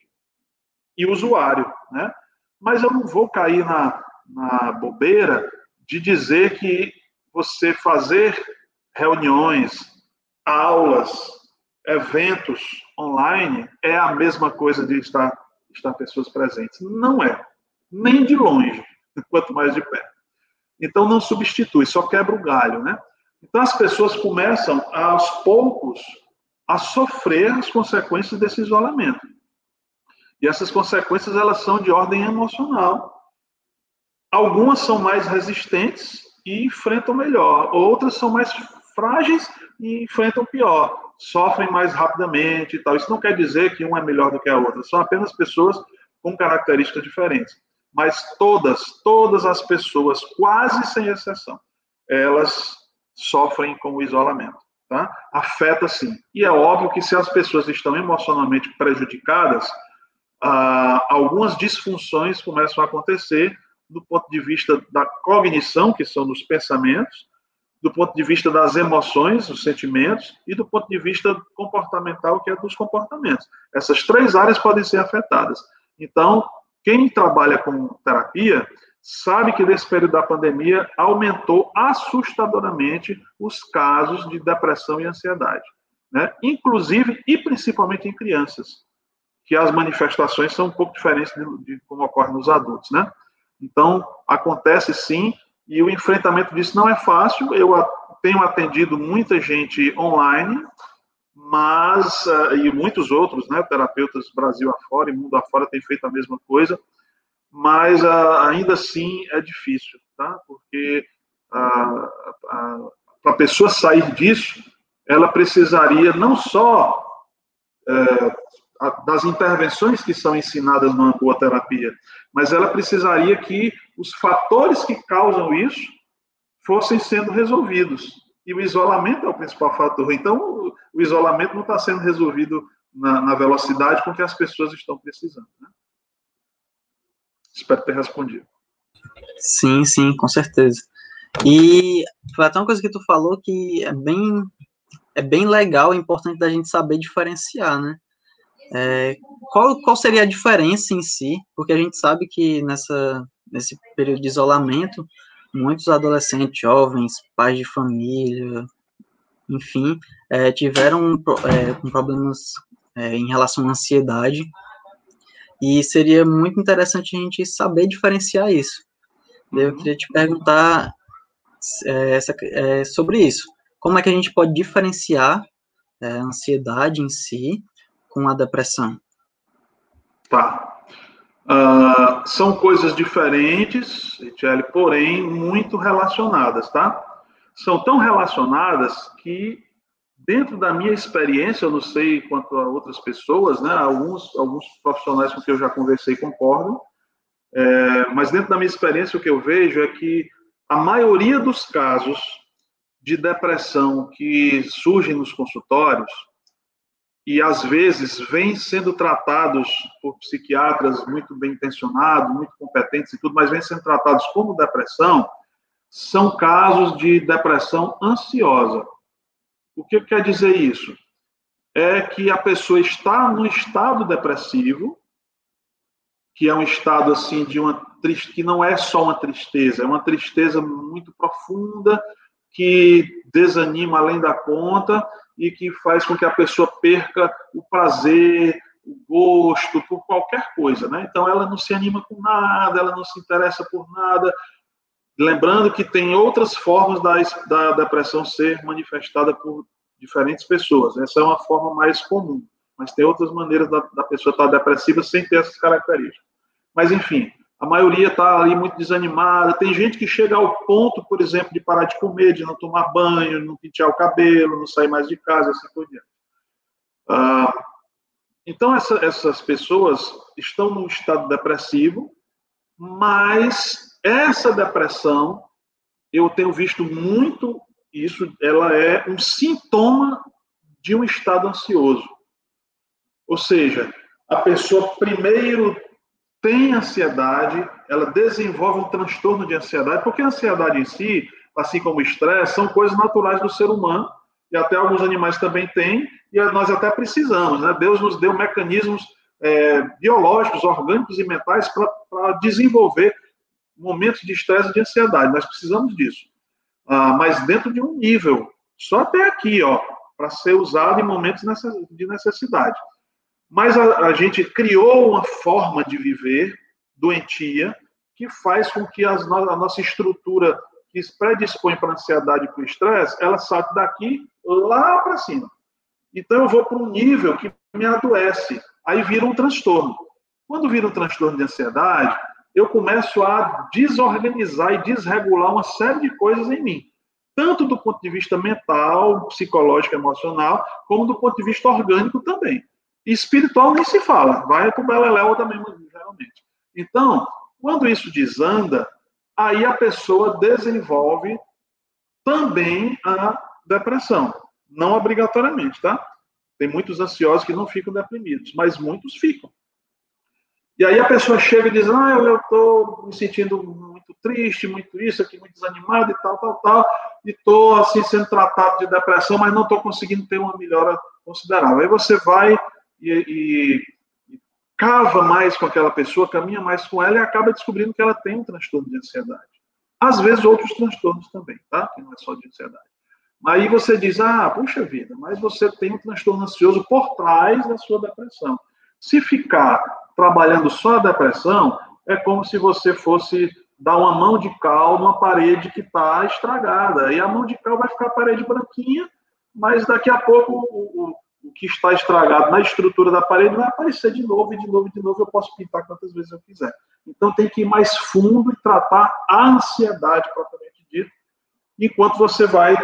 E usuário, né? Mas eu não vou cair na bobeira de dizer que você fazer reuniões, aulas, eventos online é a mesma coisa de estar pessoas presentes. Não é. Nem de longe, quanto mais de perto. Então, não substitui, só quebra o galho, né? Então, as pessoas começam, aos poucos, a sofrer as consequências desse isolamento. E essas consequências, elas são de ordem emocional. Algumas são mais resistentes e enfrentam melhor. Outras são mais frágeis e enfrentam pior. Sofrem mais rapidamente e tal. Isso não quer dizer que uma é melhor do que a outra. São apenas pessoas com características diferentes. Mas todas as pessoas, quase sem exceção, elas sofrem com o isolamento. Tá? Afeta sim. E é óbvio que se as pessoas estão emocionalmente prejudicadas, algumas disfunções começam a acontecer do ponto de vista da cognição, que são dos pensamentos, do ponto de vista das emoções, dos sentimentos, e do ponto de vista comportamental, que é dos comportamentos. Essas 3 áreas podem ser afetadas. Então, quem trabalha com terapia sabe que nesse período da pandemia aumentou assustadoramente os casos de depressão e ansiedade, né? Inclusive e principalmente em crianças, que as manifestações são um pouco diferentes de como ocorre nos adultos, né? Então, acontece sim, e o enfrentamento disso não é fácil. Eu tenho atendido muita gente online, mas, e muitos outros, né, terapeutas Brasil afora e mundo afora têm feito a mesma coisa, mas ainda assim é difícil, tá? Porque para a pessoa sair disso, ela precisaria não só das intervenções que são ensinadas numa boa terapia, mas ela precisaria que os fatores que causam isso fossem sendo resolvidos. E o isolamento é o principal fator. Então, o isolamento não está sendo resolvido na velocidade com que as pessoas estão precisando, né? Espero ter respondido. Sim, com certeza. E foi até uma coisa que tu falou que é bem legal e importante da gente saber diferenciar, né? Qual seria a diferença em si? Porque a gente sabe que nesse período de isolamento, muitos adolescentes, jovens, pais de família, enfim, tiveram com problemas em relação à ansiedade, e seria muito interessante a gente saber diferenciar isso. Eu queria te perguntar sobre isso. Como é que a gente pode diferenciar a ansiedade em si com a depressão? Tá. São coisas diferentes, Richelle, porém muito relacionadas, tá? São tão relacionadas que, dentro da minha experiência, eu não sei quanto a outras pessoas, né? Alguns profissionais com quem eu já conversei concordam, mas dentro da minha experiência o que eu vejo é que a maioria dos casos de depressão que surgem nos consultórios, e às vezes vêm sendo tratados por psiquiatras muito bem intencionados, muito competentes e tudo, mas vêm sendo tratados como depressão, são casos de depressão ansiosa. O que quer dizer isso? É que a pessoa está no estado depressivo, que é um estado assim de uma tristeza, que não é só uma tristeza, é uma tristeza muito profunda, que desanima além da conta e que faz com que a pessoa perca o prazer, o gosto por qualquer coisa, né? Então ela não se anima com nada, ela não se interessa por nada. Lembrando que tem outras formas da depressão ser manifestada por diferentes pessoas. Essa é uma forma mais comum, mas tem outras maneiras da pessoa estar depressiva sem ter essas características. Mas, enfim, a maioria está ali muito desanimada. Tem gente que chega ao ponto, por exemplo, de parar de comer, de não tomar banho, não pentear o cabelo, não sair mais de casa, assim por diante. Então, essas pessoas estão num estado depressivo, mas essa depressão, eu tenho visto muito isso, ela é um sintoma de um estado ansioso. Ou seja, a pessoa primeiro tem ansiedade, ela desenvolve um transtorno de ansiedade, porque a ansiedade em si, assim como o estresse, são coisas naturais do ser humano, e até alguns animais também têm, e nós até precisamos, né? Deus nos deu mecanismos biológicos, orgânicos e mentais para desenvolver momentos de estresse e de ansiedade. Nós precisamos disso. Mas dentro de um nível, só até aqui, para ser usado em momentos de necessidade. Mas a gente criou uma forma de viver doentia que faz com que a nossa estrutura que se predispõe para a ansiedade e para o estresse, ela salte daqui lá para cima. Então eu vou para um nível que me adoece. Aí vira um transtorno. Quando vira um transtorno de ansiedade, eu começo a desorganizar e desregular uma série de coisas em mim. Tanto do ponto de vista mental, psicológico, emocional, como do ponto de vista orgânico também. E espiritual nem se fala. Vai para o beleléu também, realmente. Então, quando isso desanda, aí a pessoa desenvolve também a depressão. Não obrigatoriamente, tá? Tem muitos ansiosos que não ficam deprimidos, mas muitos ficam. E aí a pessoa chega e diz, eu estou me sentindo muito triste, muito isso aqui, muito desanimado e tal, e estou assim sendo tratado de depressão, mas não estou conseguindo ter uma melhora considerável. Aí você vai e cava mais com aquela pessoa, caminha mais com ela e acaba descobrindo que ela tem um transtorno de ansiedade. Às vezes outros transtornos também, tá? Que não é só de ansiedade. Aí você diz, puxa vida, mas você tem um transtorno ansioso por trás da sua depressão. Se ficar trabalhando só a depressão, é como se você fosse dar uma mão de cal numa parede que está estragada. E a mão de cal vai ficar a parede branquinha, mas daqui a pouco o que está estragado na estrutura da parede vai aparecer de novo, e de novo, e de novo. Eu posso pintar quantas vezes eu quiser. Então tem que ir mais fundo e tratar a ansiedade propriamente dita, enquanto você vai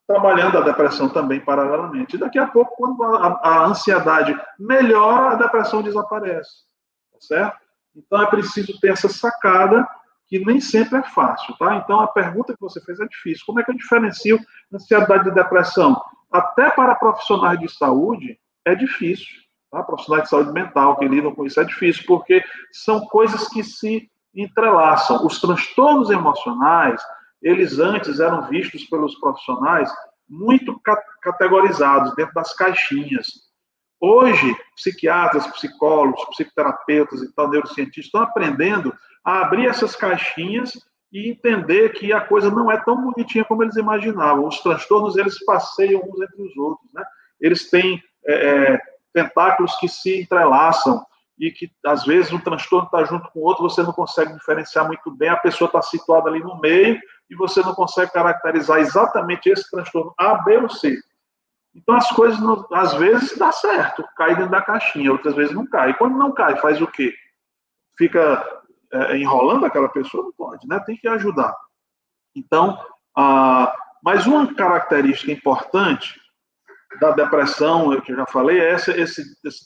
trabalhando a depressão também paralelamente. E daqui a pouco, quando a ansiedade melhora, a depressão desaparece. Tá certo? Então é preciso ter essa sacada, que nem sempre é fácil, tá? Então a pergunta que você fez é difícil. Como é que eu diferencio ansiedade e depressão? Até para profissionais de saúde é difícil, tá? Profissionais de saúde mental que lidam com isso é difícil, porque são coisas que se entrelaçam. Os transtornos emocionais, eles antes eram vistos pelos profissionais muito categorizados dentro das caixinhas. Hoje, psiquiatras, psicólogos, psicoterapeutas e tal, neurocientistas estão aprendendo a abrir essas caixinhas e entender que a coisa não é tão bonitinha como eles imaginavam. Os transtornos, eles passeiam uns entre os outros, né? Eles têm tentáculos que se entrelaçam e que, às vezes, um transtorno está junto com o outro, você não consegue diferenciar muito bem, a pessoa está situada ali no meio e você não consegue caracterizar exatamente esse transtorno A, B ou C. Então, as coisas, às vezes, dá certo, cai dentro da caixinha, outras vezes não cai. E quando não cai, faz o quê? Fica enrolando aquela pessoa? Não pode, né? Tem que ajudar. Então, mas uma característica importante da depressão, que eu já falei, é essa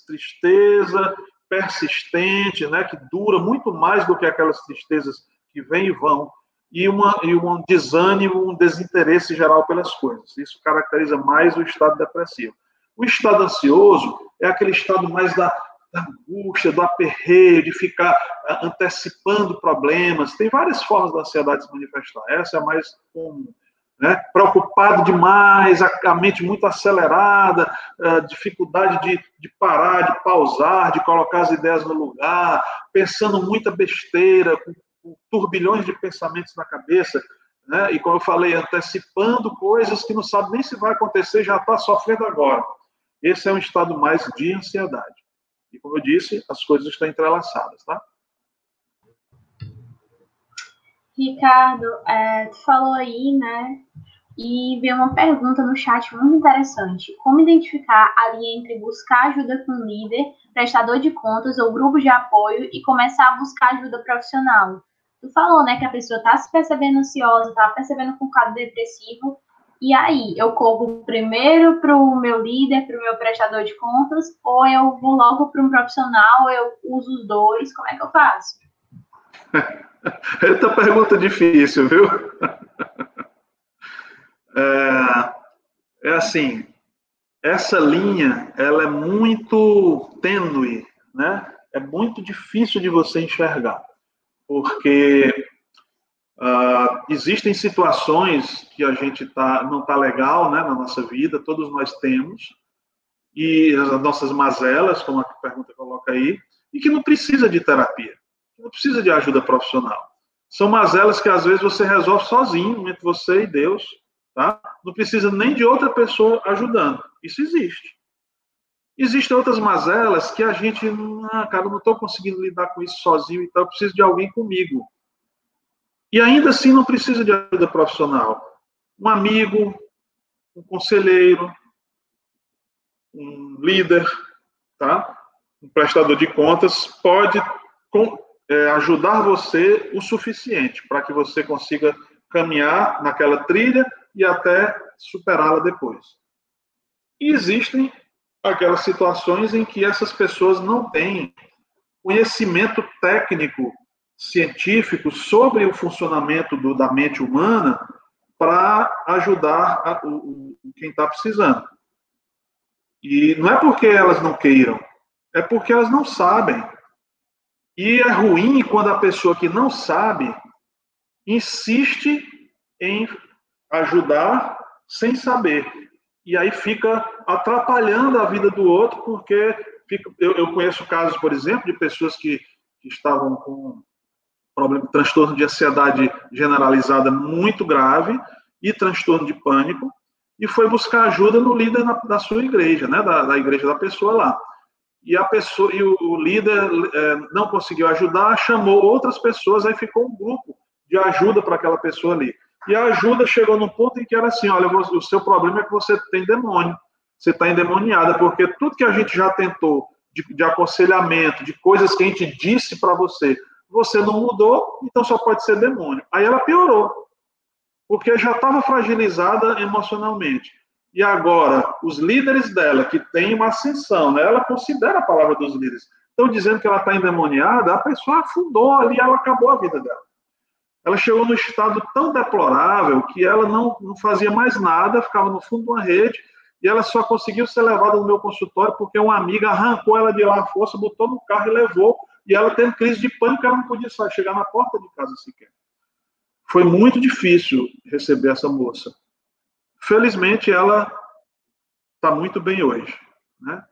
tristeza persistente, né, que dura muito mais do que aquelas tristezas que vêm e vão, e um desânimo, um desinteresse geral pelas coisas. Isso caracteriza mais o estado depressivo. O estado ansioso é aquele estado mais da angústia, do aperreio, de ficar antecipando problemas. Tem várias formas da ansiedade se manifestar. Essa é a mais comum. né? Preocupado demais, a mente muito acelerada, dificuldade de parar, de pausar, de colocar as ideias no lugar, pensando muita besteira, com turbilhões de pensamentos na cabeça, né? E como eu falei, antecipando coisas que não sabe nem se vai acontecer, já está sofrendo agora. Esse é um estado mais de ansiedade. E como eu disse, as coisas estão entrelaçadas, tá? Ricardo, tu falou aí, né? E veio uma pergunta no chat muito interessante. Como identificar a linha entre buscar ajuda com líder, prestador de contas ou grupo de apoio e começar a buscar ajuda profissional? Tu falou, né, que a pessoa tá se percebendo ansiosa, tá percebendo com um quadro depressivo. E aí, eu corro primeiro pro meu líder, pro meu prestador de contas, ou eu vou logo para um profissional, eu uso os dois, como é que eu faço? Eita pergunta difícil, viu? É assim, essa linha, ela é muito tênue, né? É muito difícil de você enxergar, porque existem situações que a gente não está legal, né, na nossa vida, todos nós temos, e as nossas mazelas, como a pergunta coloca aí, e que não precisa de terapia, não precisa de ajuda profissional. São mazelas que às vezes você resolve sozinho, entre você e Deus, tá? Não precisa nem de outra pessoa ajudando. Isso existe. Existem outras mazelas que a gente, cara, eu não estou conseguindo lidar com isso sozinho, então eu preciso de alguém comigo. E ainda assim não precisa de ajuda profissional. Um amigo, um conselheiro, um líder, tá? Um prestador de contas pode ajudar você o suficiente para que você consiga caminhar naquela trilha e até superá-la depois. E existem aquelas situações em que essas pessoas não têm conhecimento técnico, científico sobre o funcionamento da mente humana para ajudar quem está precisando. E não é porque elas não queiram, é porque elas não sabem. E é ruim quando a pessoa que não sabe insiste em ajudar sem saber. E aí fica atrapalhando a vida do outro, porque eu conheço casos, por exemplo, de pessoas que estavam com transtorno de ansiedade generalizada muito grave e transtorno de pânico, e foi buscar ajuda no líder da sua igreja, né, da igreja da pessoa lá. E o líder não conseguiu ajudar, chamou outras pessoas, aí ficou um grupo de ajuda para aquela pessoa ali. E a ajuda chegou num ponto em que era assim, olha, o seu problema é que você tem demônio, você está endemoniada, porque tudo que a gente já tentou de aconselhamento, de coisas que a gente disse para você não mudou, então só pode ser demônio. Aí ela piorou, porque já estava fragilizada emocionalmente. E agora, os líderes dela, que tem uma ascensão, né, ela considera a palavra dos líderes, estão dizendo que ela está endemoniada, a pessoa afundou ali, ela acabou a vida dela. Ela chegou num estado tão deplorável que ela não fazia mais nada, ficava no fundo de uma rede, e ela só conseguiu ser levada no meu consultório porque uma amiga arrancou ela de lá à força, botou no carro e levou, e ela teve crise de pânico, ela não podia chegar na porta de casa sequer. Foi muito difícil receber essa moça. Felizmente, ela está muito bem hoje, né?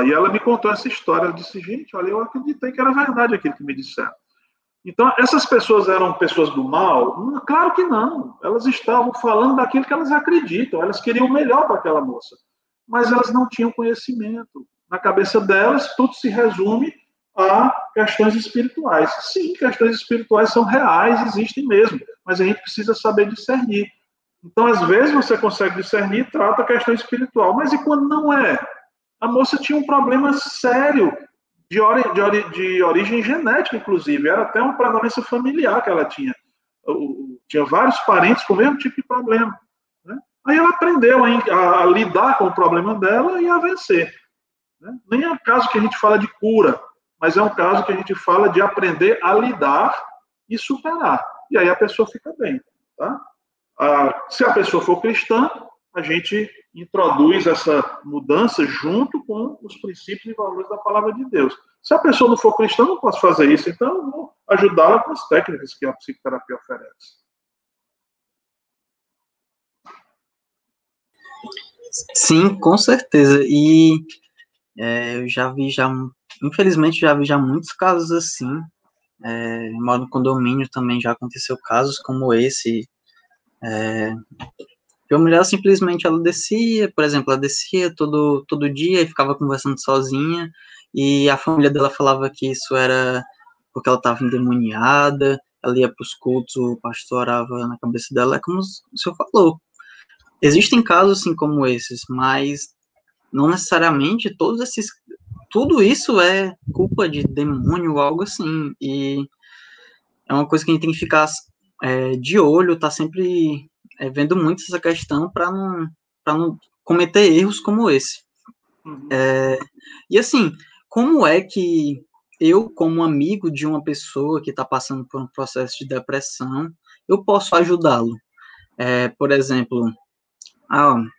E ela me contou essa história. Ela disse, gente, olha, eu acreditei que era verdade aquilo que me disseram. Então, essas pessoas eram pessoas do mal? Claro que não. Elas estavam falando daquilo que elas acreditam. Elas queriam o melhor para aquela moça. Mas elas não tinham conhecimento. Na cabeça delas, tudo se resume a questões espirituais. Sim, questões espirituais são reais, existem mesmo. Mas a gente precisa saber discernir. Então, às vezes, você consegue discernir e trata a questão espiritual. Mas e quando não é? A moça tinha um problema sério de origem genética, inclusive. Era até uma prevalência familiar que ela tinha. Tinha vários parentes com o mesmo tipo de problema, né? Aí ela aprendeu a lidar com o problema dela e a vencer, né? Nem é um caso que a gente fala de cura, mas é um caso que a gente fala de aprender a lidar e superar. E aí a pessoa fica bem, tá? Se a pessoa for cristã, a gente introduz essa mudança junto com os princípios e valores da palavra de Deus. Se a pessoa não for cristã, eu não posso fazer isso, então eu vou ajudá-la com as técnicas que a psicoterapia oferece. Sim, com certeza. E eu infelizmente já vi já muitos casos assim. Moro no condomínio também já aconteceu casos como esse. Que a mulher simplesmente ela descia, por exemplo, ela descia todo dia e ficava conversando sozinha, e a família dela falava que isso era porque ela estava endemoniada, ela ia para os cultos, o pastor orava na cabeça dela, é como o senhor falou. Existem casos assim como esses, mas não necessariamente tudo isso é culpa de demônio ou algo assim, e é uma coisa que a gente tem que ficar de olho, tá sempre vendo muito essa questão para não cometer erros como esse. Uhum. E assim, como é que eu, como amigo de uma pessoa que está passando por um processo de depressão, eu posso ajudá-lo? Por exemplo,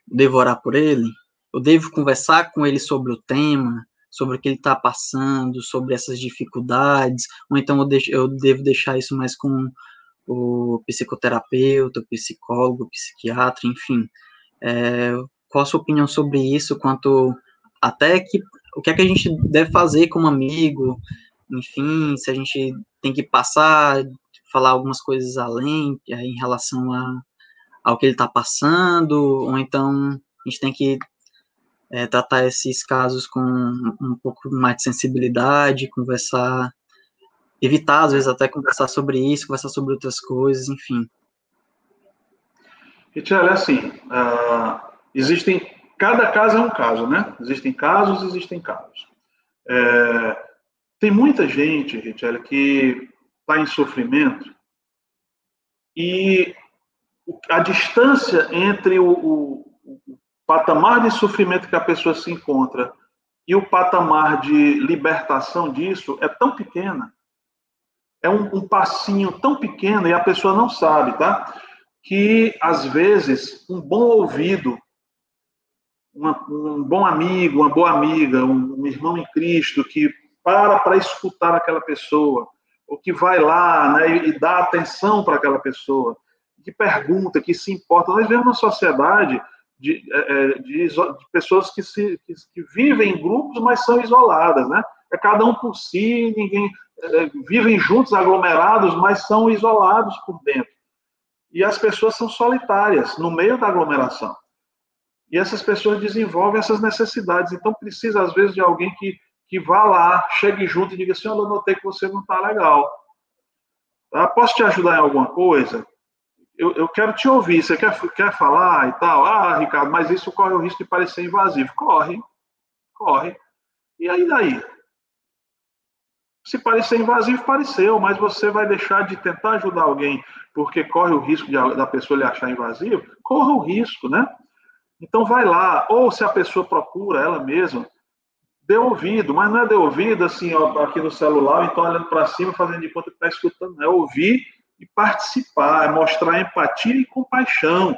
devo orar por ele? Eu devo conversar com ele sobre o tema, sobre o que ele está passando, sobre essas dificuldades, ou então eu devo deixar isso mais com o psicoterapeuta, o psicólogo, o psiquiatra, enfim. Qual a sua opinião sobre isso, quanto até que o que é que a gente deve fazer como amigo, enfim, se a gente tem que falar algumas coisas além em relação ao que ele está passando, ou então a gente tem que tratar esses casos com um pouco mais de sensibilidade, evitar às vezes até conversar sobre isso, conversar sobre outras coisas, enfim. Richelle, é assim, cada caso é um caso, né? Existem casos. Tem muita gente, Richelle, que está em sofrimento e a distância entre o patamar de sofrimento que a pessoa se encontra e o patamar de libertação disso é tão pequena, é um passinho tão pequeno e a pessoa não sabe, tá? Que, às vezes, um bom ouvido, um bom amigo, uma boa amiga, um irmão em Cristo que para escutar aquela pessoa, ou que vai lá, né, e dá atenção para aquela pessoa, que pergunta, que se importa. Nós vivemos uma sociedade de pessoas que vivem em grupos, mas são isoladas, né? É cada um por si, ninguém vivem juntos, aglomerados, mas são isolados por dentro. E as pessoas são solitárias no meio da aglomeração. E essas pessoas desenvolvem essas necessidades. Então, precisa, às vezes, de alguém que vá lá, chegue junto e diga assim: olha, eu notei que você não está legal. Tá? Posso te ajudar em alguma coisa? Eu quero te ouvir. Você quer falar e tal? Ricardo, mas isso corre o risco de parecer invasivo. Corre. E aí daí? Se parecer invasivo, pareceu, mas você vai deixar de tentar ajudar alguém porque corre o risco da pessoa lhe achar invasivo? Corra o risco, né? Então vai lá, ou se a pessoa procura ela mesma, dê ouvido, mas não é de ouvido assim, ó, aqui no celular, então olhando para cima, fazendo de conta que está escutando, é ouvir e participar, é mostrar empatia e compaixão,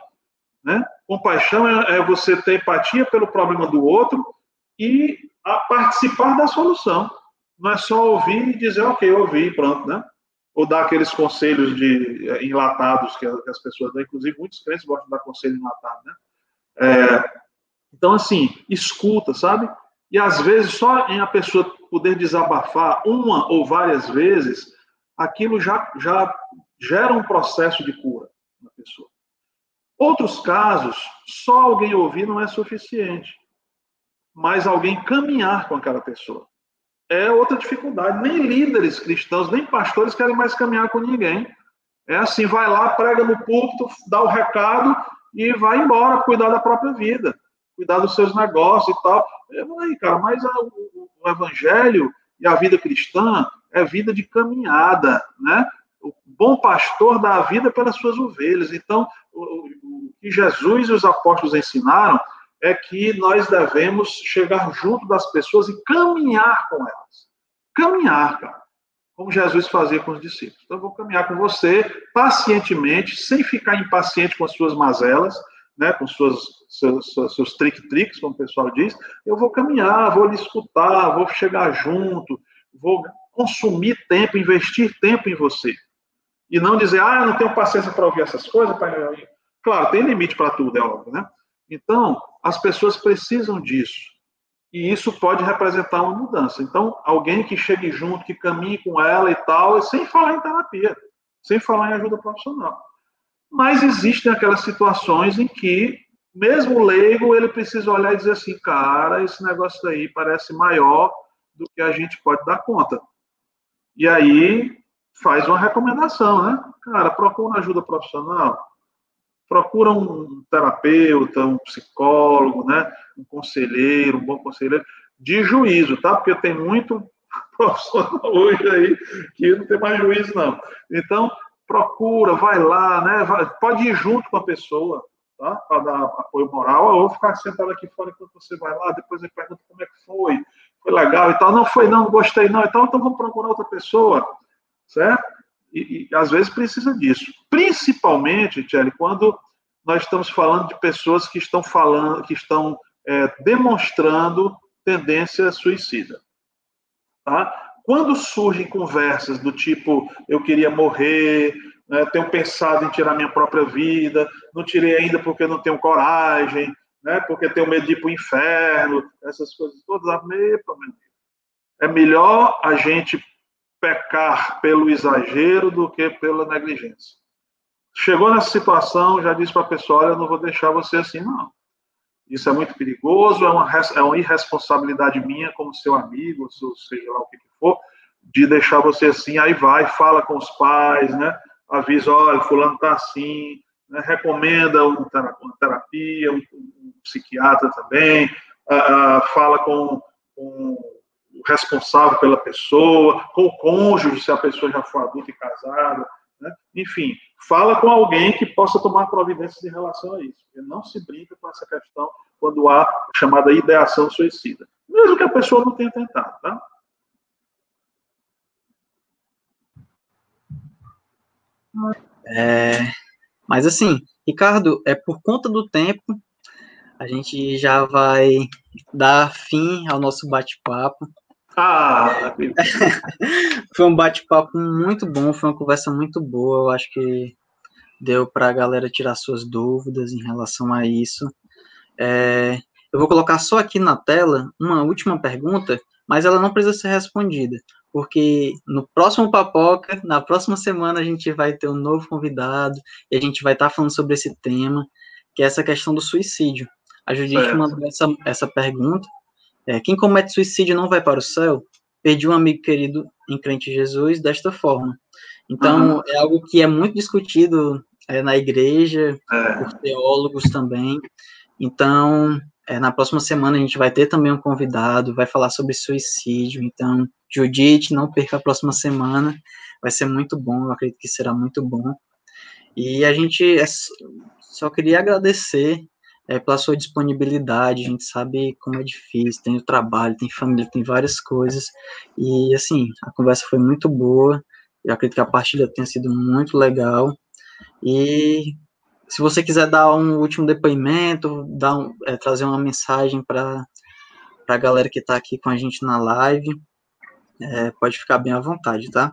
né? Compaixão é você ter empatia pelo problema do outro e participar da solução. Não é só ouvir e dizer, ok, ouvi, pronto, né? Ou dar aqueles conselhos enlatados que as pessoas dão, inclusive muitos crentes gostam de dar conselho enlatado, né? Então, assim, escuta, sabe? E às vezes, só em a pessoa poder desabafar uma ou várias vezes, aquilo já gera um processo de cura na pessoa. Outros casos, só alguém ouvir não é suficiente, mas alguém caminhar com aquela pessoa é outra dificuldade. Nem líderes cristãos, nem pastores querem mais caminhar com ninguém. É assim, vai lá, prega no púlpito, dá o recado e vai embora, cuidar da própria vida, cuidar dos seus negócios e tal. Aí, cara, mas o evangelho e a vida cristã é vida de caminhada, né? O bom pastor dá a vida pelas suas ovelhas. Então, o que Jesus e os apóstolos ensinaram é que nós devemos chegar junto das pessoas e caminhar com elas. Caminhar, cara. Como Jesus fazia com os discípulos. Então, eu vou caminhar com você pacientemente, sem ficar impaciente com as suas mazelas, né, com seus trick-tricks, como o pessoal diz. Eu vou caminhar, vou lhe escutar, vou chegar junto, vou consumir tempo, investir tempo em você. E não dizer, eu não tenho paciência para ouvir essas coisas. Claro, tem limite para tudo, é óbvio, né? Então, as pessoas precisam disso. E isso pode representar uma mudança. Então, alguém que chegue junto, que caminhe com ela e tal, sem falar em terapia, sem falar em ajuda profissional. Mas existem aquelas situações em que, mesmo o leigo, ele precisa olhar e dizer assim, cara, esse negócio daí parece maior do que a gente pode dar conta. E aí, faz uma recomendação, né? Cara, procura ajuda profissional, procura um terapeuta, um psicólogo, né? Um conselheiro, um bom conselheiro, de juízo, tá? Porque tem muito profissional hoje aí que não tem mais juízo, não. Então, procura, vai lá, né? Pode ir junto com a pessoa, tá? Para dar apoio moral, ou ficar sentado aqui fora enquanto você vai lá, depois ele pergunta como é que foi legal e tal. Não foi, não gostei, não e tal, então vamos procurar outra pessoa, certo? E às vezes precisa disso. Principalmente, Tchelle, quando nós estamos falando de pessoas que estão demonstrando tendência suicida. Tá? Quando surgem conversas do tipo, eu queria morrer, né, tenho pensado em tirar minha própria vida, não tirei ainda porque não tenho coragem, né, porque tenho medo de ir para o inferno, essas coisas todas, é melhor a gente pecar pelo exagero do que pela negligência. Chegou nessa situação, já disse para a pessoa, olha, eu não vou deixar você assim, não. Isso é muito perigoso, é uma irresponsabilidade minha como seu amigo, seja lá o que for, de deixar você assim, aí vai, fala com os pais, né? Avisa, olha, fulano está assim, né? Recomenda uma terapia, um psiquiatra também, fala com o responsável pela pessoa, com o cônjuge, se a pessoa já for adulta e casada, né? Enfim, fala com alguém que possa tomar providências em relação a isso. Porque não se brinca com essa questão quando há a chamada ideação suicida. Mesmo que a pessoa não tenha tentado, tá? Mas assim, Ricardo, por conta do tempo, a gente já vai dar fim ao nosso bate-papo. Foi um bate-papo muito bom, foi uma conversa muito boa, eu acho que deu para a galera tirar suas dúvidas em relação a isso. Eu vou colocar só aqui na tela uma última pergunta, mas ela não precisa ser respondida, porque no próximo Papoca, na próxima semana, a gente vai ter um novo convidado e a gente vai estar falando sobre esse tema, que é essa questão do suicídio. A Judite mandou essa pergunta. Quem comete suicídio não vai para o céu? Perdi um amigo querido em crente em Jesus desta forma. Então, é algo que é muito discutido na igreja, por teólogos também. Então, na próxima semana a gente vai ter também um convidado, vai falar sobre suicídio. Então, Judite, não perca a próxima semana, vai ser muito bom, eu acredito que será muito bom. E a gente só queria agradecer pela sua disponibilidade, a gente sabe como é difícil, tem o trabalho, tem família, tem várias coisas, e assim, a conversa foi muito boa, eu acredito que a partilha tenha sido muito legal, e se você quiser dar um último depoimento, trazer uma mensagem para a galera que está aqui com a gente na live, pode ficar bem à vontade, tá?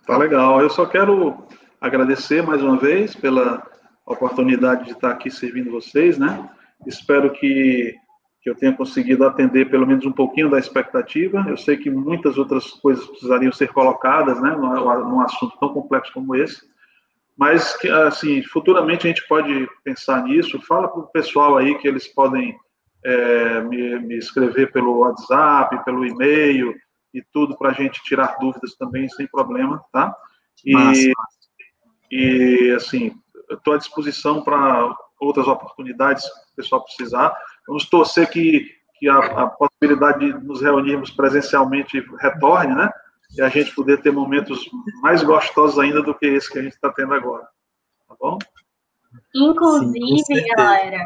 Tá legal, eu só quero agradecer mais uma vez pela oportunidade de estar aqui servindo vocês, né? Espero que eu tenha conseguido atender pelo menos um pouquinho da expectativa. Eu sei que muitas outras coisas precisariam ser colocadas, né, num assunto tão complexo como esse, mas que, assim, futuramente a gente pode pensar nisso. Fala para o pessoal aí que eles podem me escrever pelo WhatsApp, pelo e-mail e tudo, para a gente tirar dúvidas também sem problema, tá? E assim, eu estou à disposição para outras oportunidades que o pessoal precisar. Vamos torcer que a possibilidade de nos reunirmos presencialmente retorne, né? E a gente poder ter momentos mais gostosos ainda do que esse que a gente está tendo agora. Tá bom? Inclusive, sim, galera,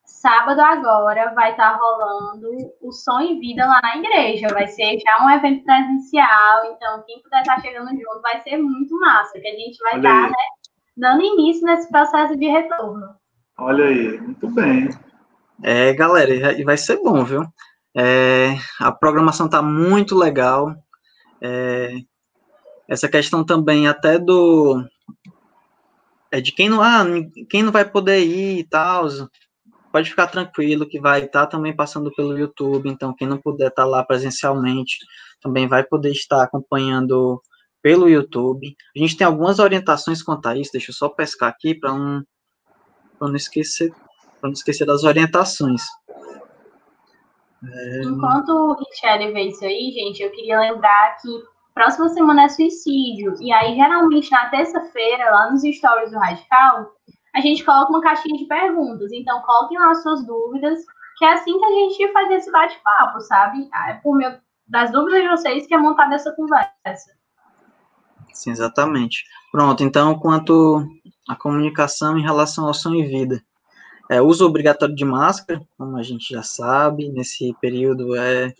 sábado agora vai estar rolando o Som em Vida lá na igreja. Vai ser já um evento presencial, então quem puder estar chegando junto vai ser muito massa, que a gente vai estar, né, dando início nesse processo de retorno. Olha aí, muito bem. Galera, vai ser bom, viu? A programação tá muito legal. Essa questão também até de quem não vai poder ir e tal, pode ficar tranquilo que vai estar também passando pelo YouTube, então quem não puder estar lá presencialmente também vai poder estar acompanhando pelo YouTube. A gente tem algumas orientações quanto a isso, deixa eu só pescar aqui para não esquecer das orientações. Enquanto o Richelle vê isso aí, gente, eu queria lembrar que próxima semana é suicídio. E aí, geralmente, na terça-feira, lá nos stories do Radical, a gente coloca uma caixinha de perguntas. Então, coloquem lá suas dúvidas, que é assim que a gente faz esse bate-papo, sabe? É por meio das dúvidas de vocês que é montada essa conversa. Sim, exatamente. Pronto, então, quanto à comunicação em relação ao som e vida. Uso obrigatório de máscara, como a gente já sabe, nesse período é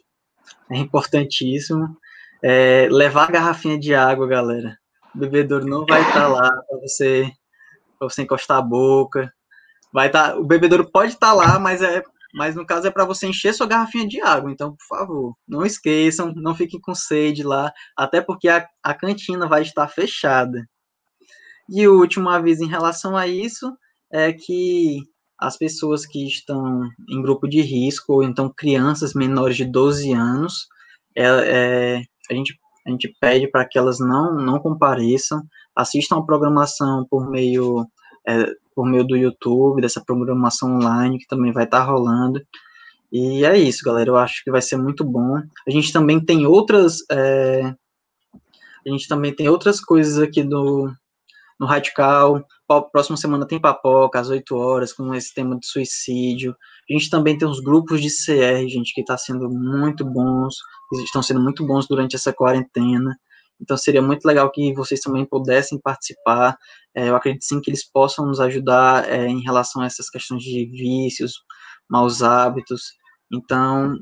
importantíssimo. Levar a garrafinha de água, galera. O bebedouro não vai estar lá para você encostar a boca. O bebedouro pode estar lá, mas no caso é para você encher sua garrafinha de água. Então, por favor, não esqueçam, não fiquem com sede lá, até porque a cantina vai estar fechada. E o último aviso em relação a isso é que as pessoas que estão em grupo de risco, ou então crianças menores de 12 anos, a gente pede para que elas não compareçam, assistam a programação por meio do YouTube, dessa programação online que também vai estar rolando. E é isso, galera, eu acho que vai ser muito bom. A gente também tem outras coisas aqui no Radical. Próxima semana tem Papoca, às 8 horas, com esse tema de suicídio. A gente também tem os grupos de CR, gente, que estão sendo muito bons durante essa quarentena. Então, seria muito legal que vocês também pudessem participar. Eu acredito, sim, que eles possam nos ajudar em relação a essas questões de vícios, maus hábitos. Então,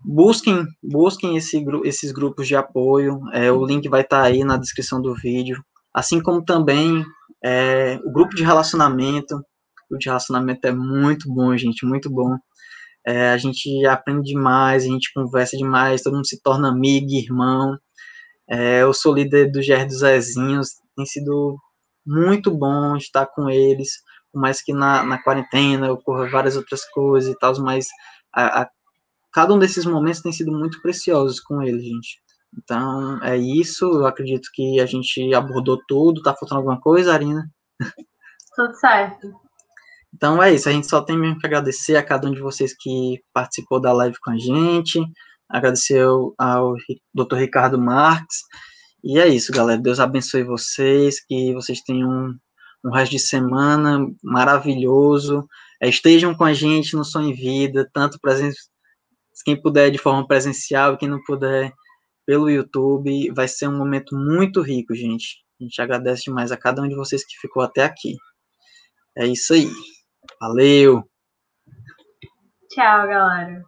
busquem esses grupos de apoio. O link vai estar aí na descrição do vídeo. Assim como também o grupo de relacionamento. O grupo de relacionamento é muito bom, gente, muito bom. A gente aprende demais, a gente conversa demais, todo mundo se torna amigo, irmão. Eu sou líder do GR dos Zezinhos, tem sido muito bom estar com eles, por mais que na quarentena ocorra várias outras coisas e tal, mas cada um desses momentos tem sido muito preciosos com eles, gente. Então, é isso, eu acredito que a gente abordou tudo. Tá faltando alguma coisa, Arina? Tudo certo. Então é isso, a gente só tem mesmo que agradecer a cada um de vocês que participou da live com a gente, agradecer ao Dr. Ricardo Marques, e é isso, galera, Deus abençoe vocês, que vocês tenham um resto de semana maravilhoso, estejam com a gente no Som em Vida, tanto quem puder de forma presencial e quem não puder pelo YouTube, vai ser um momento muito rico, gente. A gente agradece demais a cada um de vocês que ficou até aqui. É isso aí. Valeu! Tchau, galera.